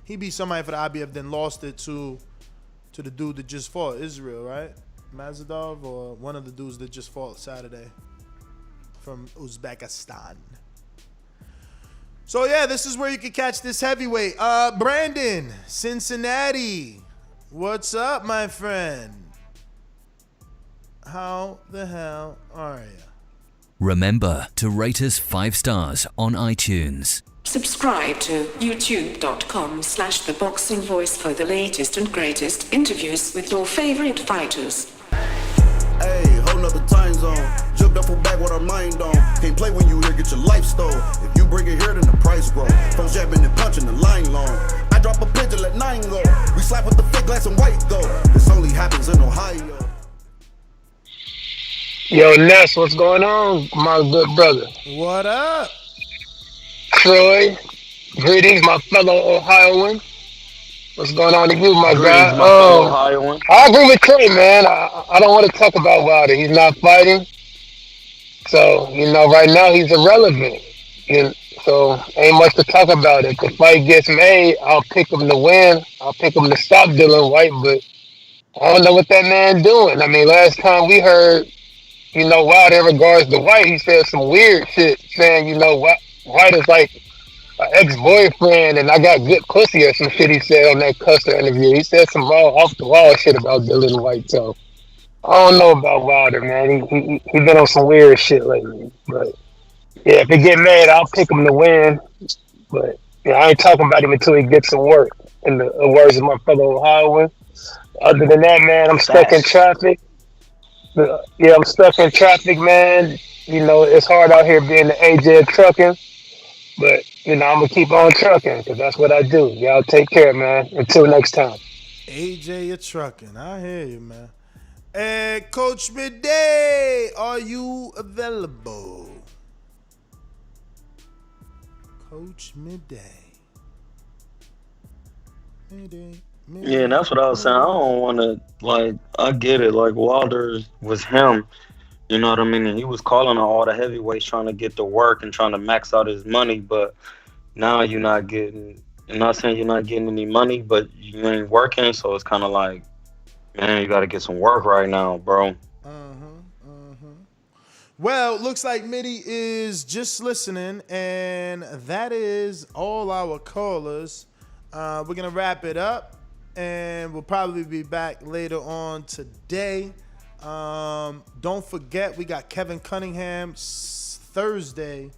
he beat somebody for the IBF, then lost it to the dude that just fought, Israel, right? Mazadov, or one of the dudes that just fought Saturday from Uzbekistan. So yeah, this is where you can catch this heavyweight. Brandon, Cincinnati, what's up, my friend? How the hell are you? Remember to rate us 5 stars on iTunes. Subscribe to youtube.com/theboxingvoice for the latest and greatest interviews with your favorite fighters. Hey, whole nother time zone. Jumped up from back with our mind on. Can't play when you here, get your life stole. If you bring it here, then the price grow. Folks jabbing and punching the line long. I drop a pitch and let 9 go. We slap with the thick glass and white go. This only happens in Ohio. Yo, Ness, what's going on, my good brother? What up? Troy, greetings, my fellow Ohioan. What's going on to you, my guy? I agree with Troy, man. I don't want to talk about Wilder. He's not fighting. So, right now he's irrelevant. So, ain't much to talk about. If the fight gets made, I'll pick him to win. I'll pick him to stop Dillian Whyte, but I don't know what that man doing. I mean, last time we heard, Wilder in regards to Whyte, he said some weird shit saying, Whyte is like an ex-boyfriend and I got good pussy or some shit he said on that Custer interview. He said some off-the-wall shit about Dillian Whyte, so I don't know about Wilder, man. He been on some weird shit lately. But, yeah, if it get mad, I'll pick him to win. But, I ain't talking about him until he gets some work, in the words of my fellow Ohioan. Other than that, man, I'm stuck in traffic. Yeah, I'm stuck in traffic, man. It's hard out here being the AJ of trucking. But, I'm going to keep on trucking because that's what I do. Y'all take care, man. Until next time. AJ of trucking. I hear you, man. Hey, Coach Midday, are you available? Coach Midday. Midday. Yeah, and that's what I was saying. I don't want to, I get it. Wilder was him. You know what I mean? And he was calling on all the heavyweights trying to get to work and trying to max out his money. But now you're not getting, I'm not saying you're not getting any money, but you ain't working. So it's kind of like, man, you got to get some work right now, bro. Well, looks like Mitty is just listening, and that is all our callers. We're going to wrap it up, and we'll probably be back later on today. Don't forget, we got Kevin Cunningham Thursday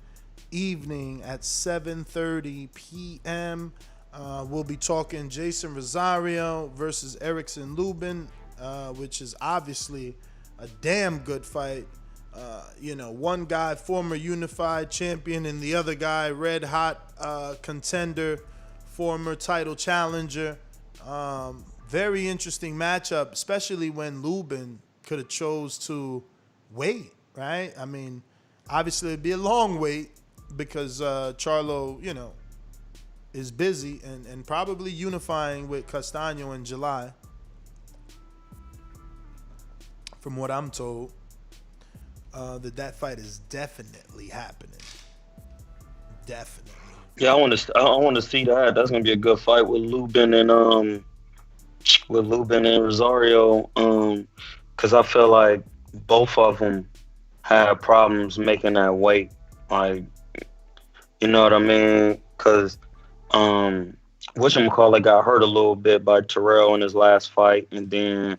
evening at 7:30 p.m. We'll be talking Jason Rosario versus Erickson Lubin, which is obviously a damn good fight. One guy, former unified champion, and the other guy, red hot contender, former title challenger. Very interesting matchup, especially when Lubin could have chose to wait, right? I mean, obviously it'd be a long wait because Charlo, is busy and probably unifying with Castaño in July, from what I'm told. That fight is definitely happening. Definitely. Yeah, I want to see that. That's gonna be a good fight with Lubin and Rosario. Because I feel like both of them had problems making that weight. You know what I mean? Because whatchamacallit got hurt a little bit by Terrell in his last fight, and then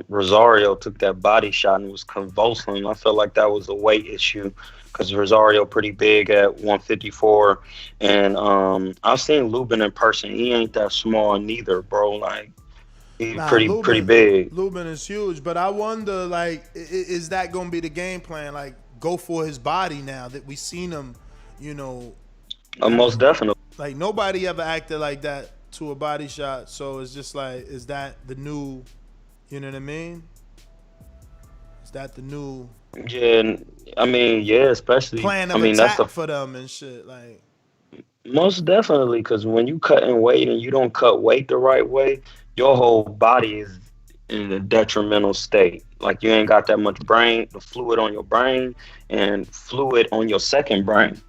Rosario took that body shot and was convulsing. I felt like that was a weight issue because Rosario pretty big at 154, and I've seen Lubin in person. He ain't that small neither, bro. Like he's pretty big. Lubin is huge, but I wonder, like, is that gonna be the game plan? Like, go for his body now that we seen him, you know. Most definitely. Like nobody ever acted like that to a body shot, so it's just like, is that the new, you know what I mean? Is that the new? Yeah, I mean, yeah, especially. Plan of I mean, attack that's for them and shit. Like, most definitely, because when you cut in weight and you don't cut weight the right way, your whole body is in a detrimental state. Like you ain't got that much brain, the fluid on your brain, and fluid on your second brain,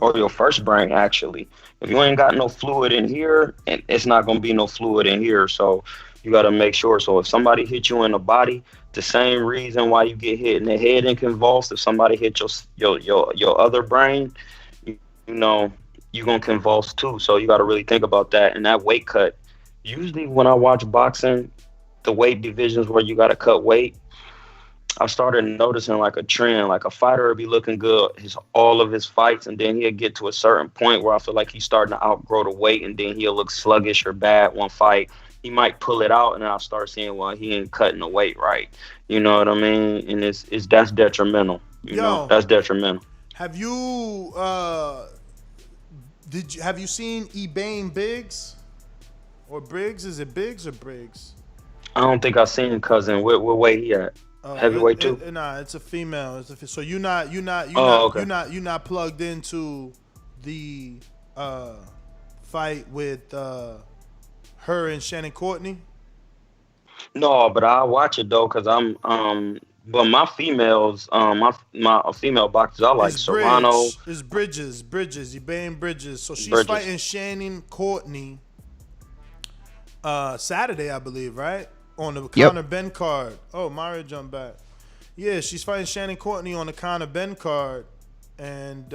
or your first brain actually. If you ain't got no fluid in here, and it's not gonna be no fluid in here. So you gotta make sure. So if somebody hit you in the body, the same reason why you get hit in the head and convulsed, if somebody hit your other brain, you know, you're gonna convulse too. So you gotta really think about that. And that weight cut. Usually when I watch boxing, the weight divisions where you gotta cut weight, I started noticing like a trend. Like a fighter would be looking good all of his fights, and then he'll get to a certain point where I feel like he's starting to outgrow the weight, and then he'll look sluggish or bad one fight. He might pull it out, and then I'll start seeing, well, he ain't cutting the weight right. You know what I mean? And it's that's detrimental. You know, that's detrimental. have you have you seen Ebane Biggs or Briggs? Is it Biggs or Briggs? I don't think I've seen cousin. What weight he at? Heavyweight too? Nah, it's a female. So you're not plugged into the fight with her and Shannon Courtney? No, but I watch it though, cause I'm but my females, my female boxers, I like Serrano. It's Bridges, Ebane Bridges. So she's Bridges. fighting Shannon Courtney Saturday, I believe, right? On the Conor Ben card. Oh, Mario jumped back. Yeah, she's fighting Shannon Courtney on the Conor Ben card. And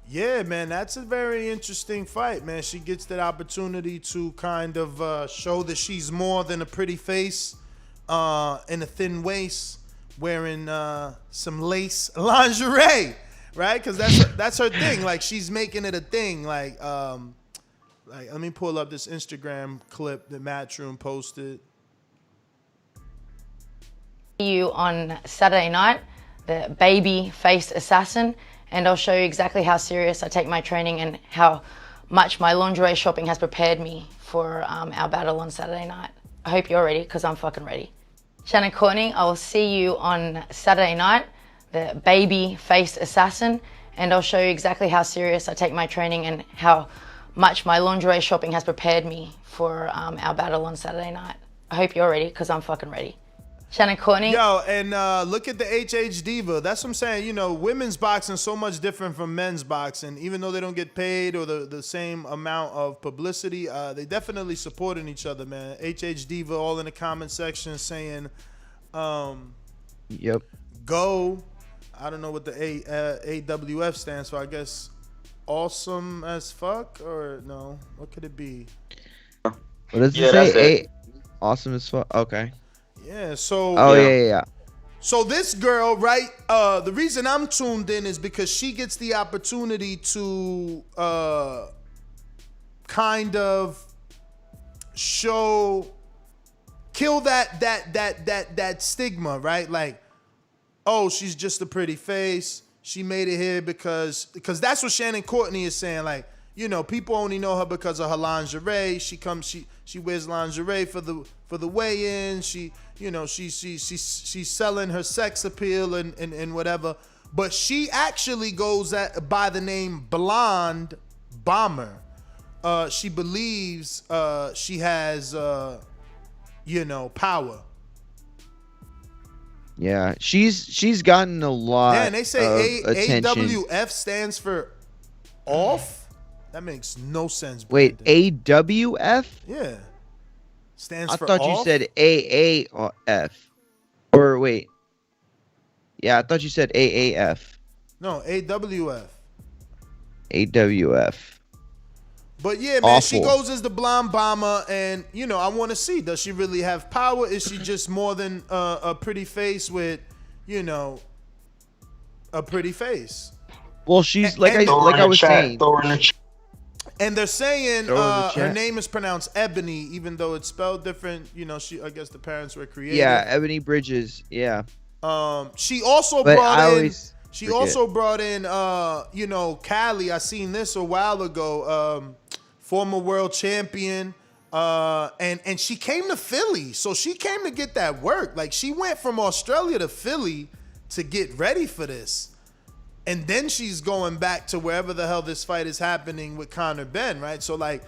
yeah, man, that's a very interesting fight, man. She gets that opportunity to kind of show that she's more than a pretty face and a thin waist, wearing some lace lingerie, right? Because that's her thing. Like, she's making it a thing. Like, let me pull up this Instagram clip that Matchroom posted. You on Saturday night, the baby face assassin, and I'll show you exactly how serious I take my training and how much my lingerie shopping has prepared me for our battle on Saturday night. I hope you're ready, because I'm fucking ready. Shannon Courtney, I will see you on Saturday night, the baby face assassin, and I'll show you exactly how serious I take my training and how much my lingerie shopping has prepared me for our battle on Saturday night. I hope you're ready, because I'm fucking ready. Shannon Courtney. Yo, and look at the HH Diva. That's what I'm saying. You know, women's boxing is so much different from men's boxing. Even though they don't get paid or the same amount of publicity, they definitely supporting each other, man. HH Diva all in the comment section saying, yep. Go. I don't know what the AWF stands for. I guess awesome as fuck, or no? What could it be? What does it say? Awesome as fuck. Okay. Yeah, so yeah. So this girl, right? The reason I'm tuned in is because she gets the opportunity to kind of kill that stigma, right? Like, oh, she's just a pretty face. She made it here because that's what Shannon Courtney is saying. Like, you know, people only know her because of her lingerie. She wears lingerie for the weigh-in. She's selling her sex appeal and whatever. But she actually goes by the name Blonde Bomber. She believes she has power. Yeah, she's gotten a lot. Yeah, and they say attention. AWF stands for off. That makes no sense. Wait, AWF? Yeah. Stands for I thought off? you said AAF. Or wait. Yeah, I thought you said AAF. No, AWF. AWF. But yeah, man, she Awful. goes as the blonde bomber, and you know, I want to see, does she really have power? Is she just more than a pretty face with, you know, a pretty face? Well, she's like I was saying. And they're saying Throw in the her chat. name is pronounced Ebony, even though it's spelled different. You know, I guess the parents were creative. Yeah, Ebony Bridges. Yeah. She also But brought I in. always She forget. also brought in, you know, Callie. I seen this a while ago. Former world champion. And she came to Philly, so she came to get that work. Like, she went from Australia to Philly to get ready for this. And then she's going back to wherever the hell this fight is happening with Conor Ben, right? So, like,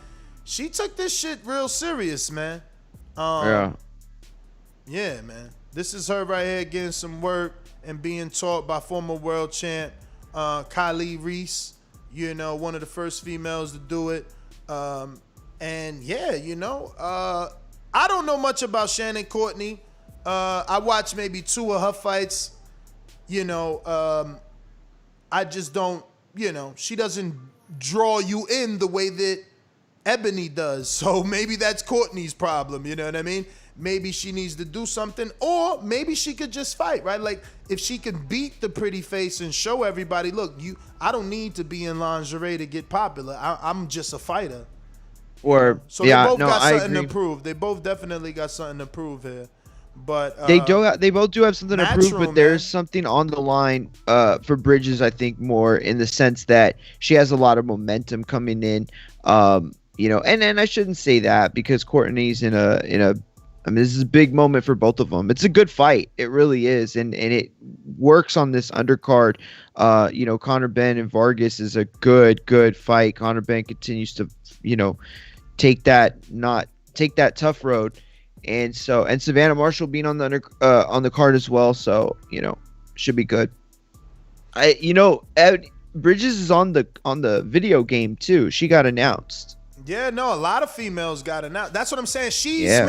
she took this shit real serious, man. Yeah. Yeah, man. This is her right here getting some work and being taught by former world champ Kylie Reese, you know, one of the first females to do it. And yeah, you know, I don't know much about Shannon Courtney. I watched maybe 2 of her fights. You know, I just don't, you know, she doesn't draw you in the way that Ebony does. So maybe that's Courtney's problem, you know what I mean? Maybe she needs to do something, or maybe she could just fight, right? Like, if she could beat the pretty face and show everybody, look, I don't need to be in lingerie to get popular. I'm just a fighter. Or So yeah, they both no, got I something agree. to prove. They both definitely got something to prove here. But They both do have something to prove, natural, but there's something on the line for Bridges, I think, more in the sense that she has a lot of momentum coming in. You know, and I shouldn't say that because Courtney's in a I mean, this is a big moment for both of them. It's a good fight. It really is. And it works on this undercard. You know, Conor Ben and Vargas is a good fight. Conor Ben continues to, you know, take that tough road. And Savannah Marshall being on the card as well. So, you know, should be good. Bridges is on the video game too. She got announced. yeah, no, a lot of females got it now. That's what I'm saying. She's Yeah.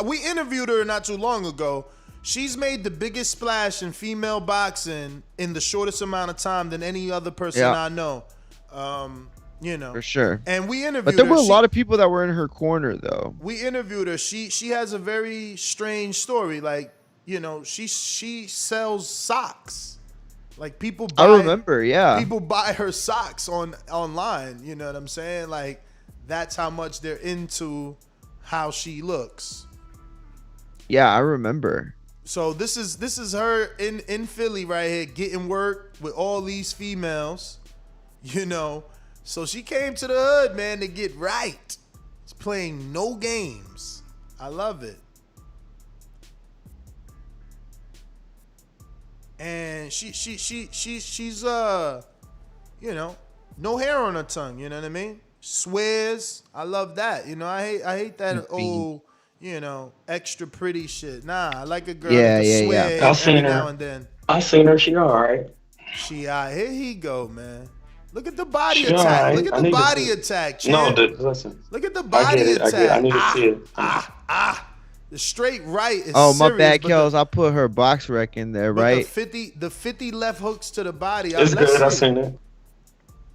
we interviewed her not too long ago. She's made the biggest splash in female boxing in the shortest amount of time than any other person Yeah. I know. You know, For sure. And we interviewed But there her. were a lot of people that were in her corner though. We interviewed her. She has a very strange story. Like, you know, she sells socks. Like, people buy I remember, yeah. people buy her socks online, you know what I'm saying? Like, that's how much they're into how she looks. Yeah, I remember. So this is her in Philly right here getting work with all these females, you know. So she came to the hood, man, to get right. She's playing no games. I love it. And she's you know, no hair on her tongue, you know what I mean? Swears. I love that. You know, I hate that old, you know, extra pretty shit. Nah, I like a girl that can swear I've seen every her. now and then. I seen her. She all right. She here he go, man. Look at the body She attack. alright. Look at I the need to body see it. attack, No, champ. listen. Look at the I body get it. attack. I need to see it. The straight right is Oh, my serious, bad, but Kels. I put her box rec in there, but right? the 50 left hooks to the body. It's Let's good. I see. seen it.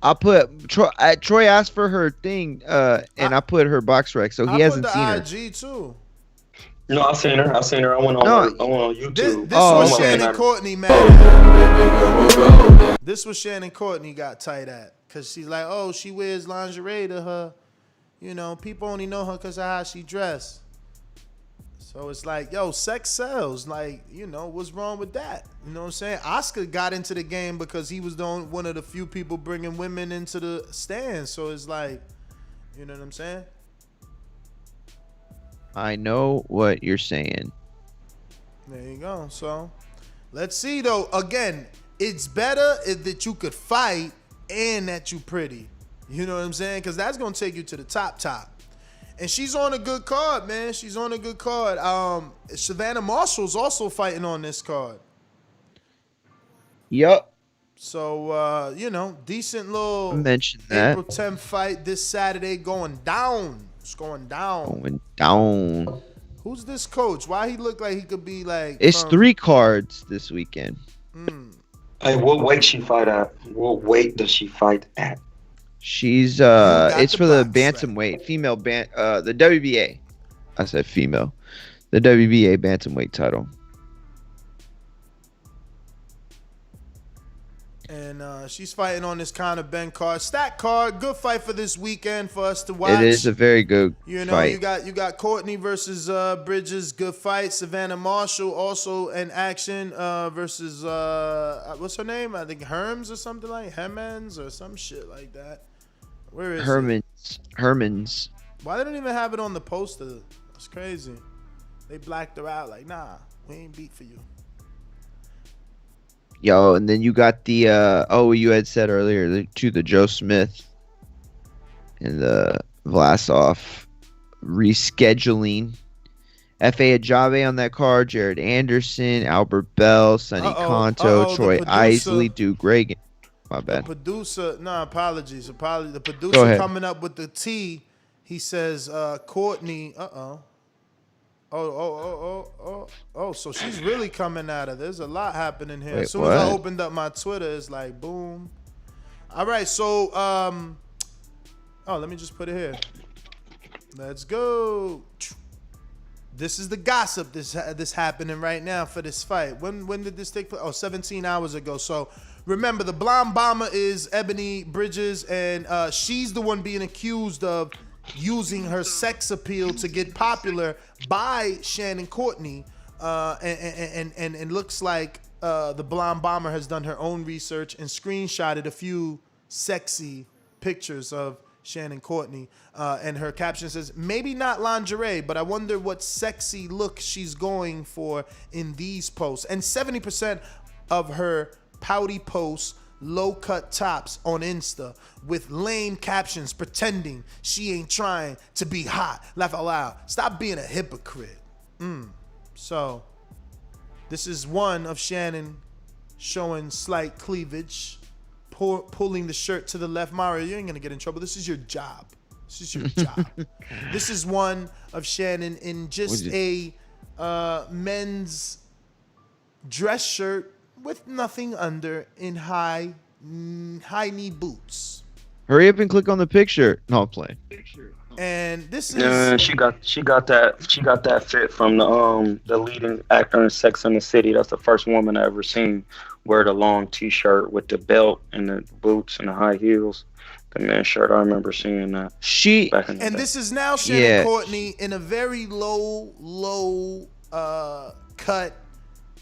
I put Troy asked for her thing, and I put her box rec, so he hasn't seen her. I put the IG too. No, I seen her. I went on YouTube. This Oh, was okay. Shannon Courtney, man. This was Shannon Courtney got tight at. Because she's like, oh, she wears lingerie to her. You know, people only know her because of how she dressed. So it's like, yo, sex sells. Like, you know, what's wrong with that? You know what I'm saying? Oscar got into the game because he was one of the few people bringing women into the stands. So it's like, you know what I'm saying? I know what you're saying. There you go. So let's see, though. Again, it's better that you could fight and that you pretty. You know what I'm saying? Because that's going to take you to the top. And she's on a good card, man. She's on a good card. Savannah Marshall's also fighting on this card. Yup. So, you know, decent little I mentioned that. April 10th fight this Saturday going down. It's going down. Going down. Who's this coach? Why he look like he could be like... It's from- 3 cards this weekend. Hey, what weight she fight at? What weight does she fight at? She's it's for the bantamweight female the WBA. I said female. The WBA bantamweight title. And she's fighting on this Conor Ben card. Stat card, good fight for this weekend for us to watch. It is a very good fight. You got Courtney versus Bridges, good fight. Savannah Marshall also in action versus what's her name? I think Herms or something like Hemmens or some shit like that. Where is Hermans. Why they don't even have it on the poster? That's crazy. They blacked her out like, nah, we ain't beat for you. Yo, and then you got the you had said earlier the Joe Smith and the Vlasov rescheduling. F.A. Ajabe on that card, Jared Anderson, Albert Bell, Sonny Conto, Troy Isley, Duke Reagan. My bad. The producer, apologies. The producer coming up with the T, he says Courtney, so she's really coming at her. There's a lot happening here. As soon as I opened up my Twitter, it's like boom. All right, so let me just put it here. Let's go. This is the gossip this happening right now for this fight. When did this take place? 17 hours ago. So remember, the blonde bomber is Ebony Bridges, and she's the one being accused of using her sex appeal to get popular by Shannon Courtney, and looks like the blonde bomber has done her own research and screenshotted a few sexy pictures of Shannon Courtney, and her caption says, maybe not lingerie, but I wonder what sexy look she's going for in these posts. And 70% of her pouty posts, low-cut tops on Insta with lame captions pretending she ain't trying to be hot. Laugh out loud. Stop being a hypocrite. So this is one of Shannon showing slight cleavage, pulling the shirt to the left. Mario, you ain't gonna get in trouble. This is your job. This is one of Shannon in just a men's dress shirt with nothing under, in high knee boots. Hurry up and click on the picture. No, I'm playing. And this is she got that fit from the leading actor in Sex and the City. That's the first woman I ever seen wear the long T-shirt with the belt and the boots and the high heels. The men's shirt, I remember seeing that. This is now Shannon Courtney in a very low cut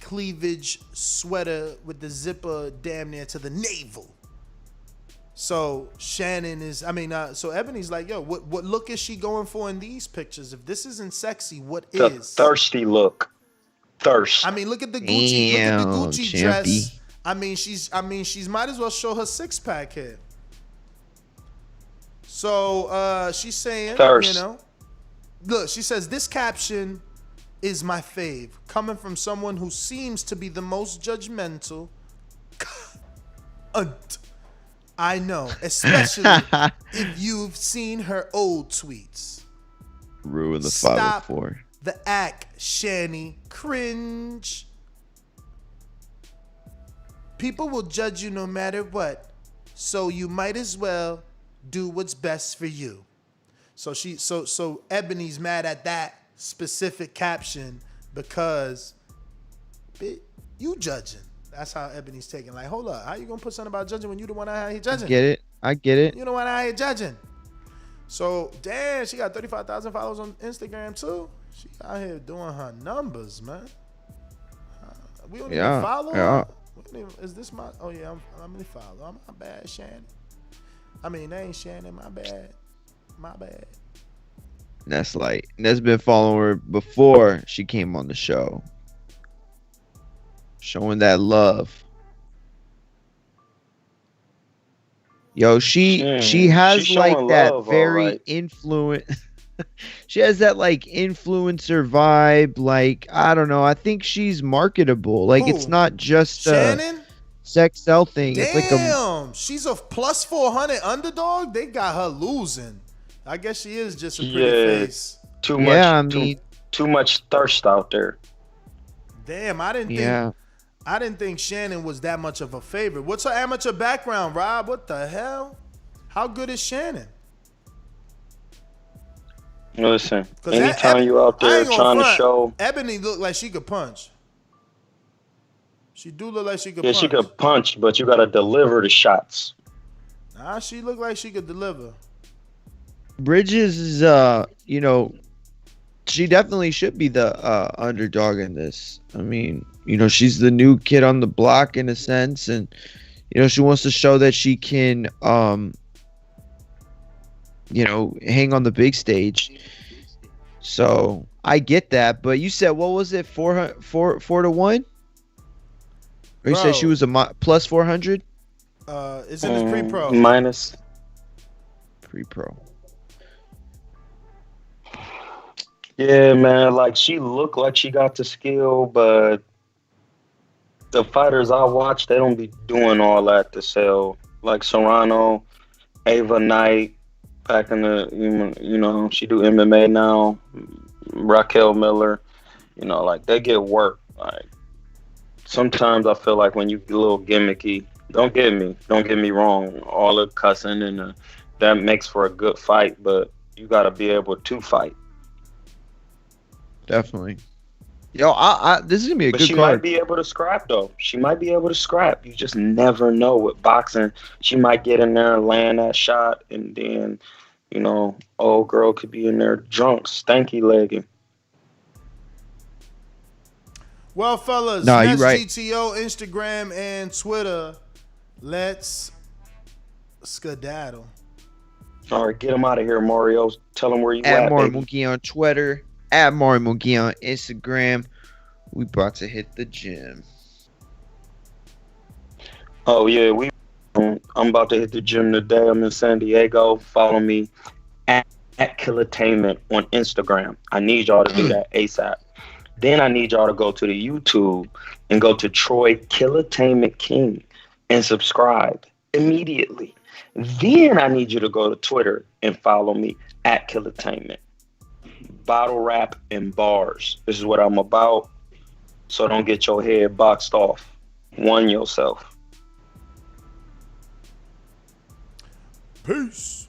cleavage sweater with the zipper damn near to the navel. So Shannon is, so Ebony's like, yo, what look is she going for in these pictures? If this isn't sexy, what is? The thirsty look. Thirst. Look at the Gucci, dress. She's might as well show her six pack here. So she's saying, thirst. Look, she says this caption is my fave, coming from someone who seems to be the most judgmental. I know, especially if you've seen her old tweets. Ruin the 504. The act, Shanny. Cringe. People will judge you no matter what, so you might as well do what's best for you. So Ebony's mad at that specific caption because you judging. That's how Ebony's taking. Like, hold up, how you gonna put something about judging when you the one out here judging? I get it. You the one out here judging. So damn, she got 35,000 followers on Instagram too. She out here doing her numbers, man. We don't even follow her. Is this my? Oh yeah, I'm gonna follow. I'm my bad, Shannon. That ain't Shannon. My bad. That's been following her before she came on the show, showing that love. Yo, she has like that very influent. She has that like influencer vibe. Like, I don't know. I think she's marketable. Like, it's not just Shannon? Sex sell thing. Damn, it's like she's a plus 400 underdog. They got her losing. I guess she is just a pretty face. Too much thirst out there. Damn, I didn't think Shannon was that much of a favorite. What's her amateur background, Rob? What the hell? How good is Shannon? Listen, anytime you out there trying to show, Ebony look like she could punch. She do look like she could yeah, punch. she could punch, but you gotta deliver the shots. Nah, she look like she could deliver. Bridges is, you know, she definitely should be the underdog in this. I mean, you know, she's the new kid on the block in a sense, and you know, she wants to show that she can, you know, hang on the big stage. So I get that, but you said what was it, 4 to 1? Or you said she was a plus 400? It's in his pre-pro. Minus pre-pro. Yeah, man. Like she looked like she got the skill, but the fighters I watch, they don't be doing all that to sell. Like Serrano, Ava Knight, back in the, you know, she do MMA now. Raquel Miller, you know, like they get work. Like sometimes I feel like when you get a little gimmicky, don't get me wrong, all the cussing and that makes for a good fight, but you got to be able to fight. Definitely. Yo, this is gonna be a good card. She might be able to scrap though. She might be able to scrap. You just never know with boxing. She might get in there and land that shot, and then, you know, old girl could be in there drunk, stanky legging. Well, fellas, nah, that's right. GTO, Instagram, and Twitter. Let's skedaddle. All right, get him out of here, Mario. Tell him where you at at, Mario baby. Mookie on Twitter, at Mario Mookie on Instagram. We about to hit the gym. Oh yeah, I'm about to hit the gym today. I'm in San Diego. Follow me at Killatainment on Instagram. I need y'all to do that ASAP. Then I need y'all to go to the YouTube and go to Troy Killatainment King and subscribe immediately. Then I need you to go to Twitter and follow me at Killatainment. Bottle rap and bars. This is what I'm about. So don't get your head boxed off. One yourself. Peace.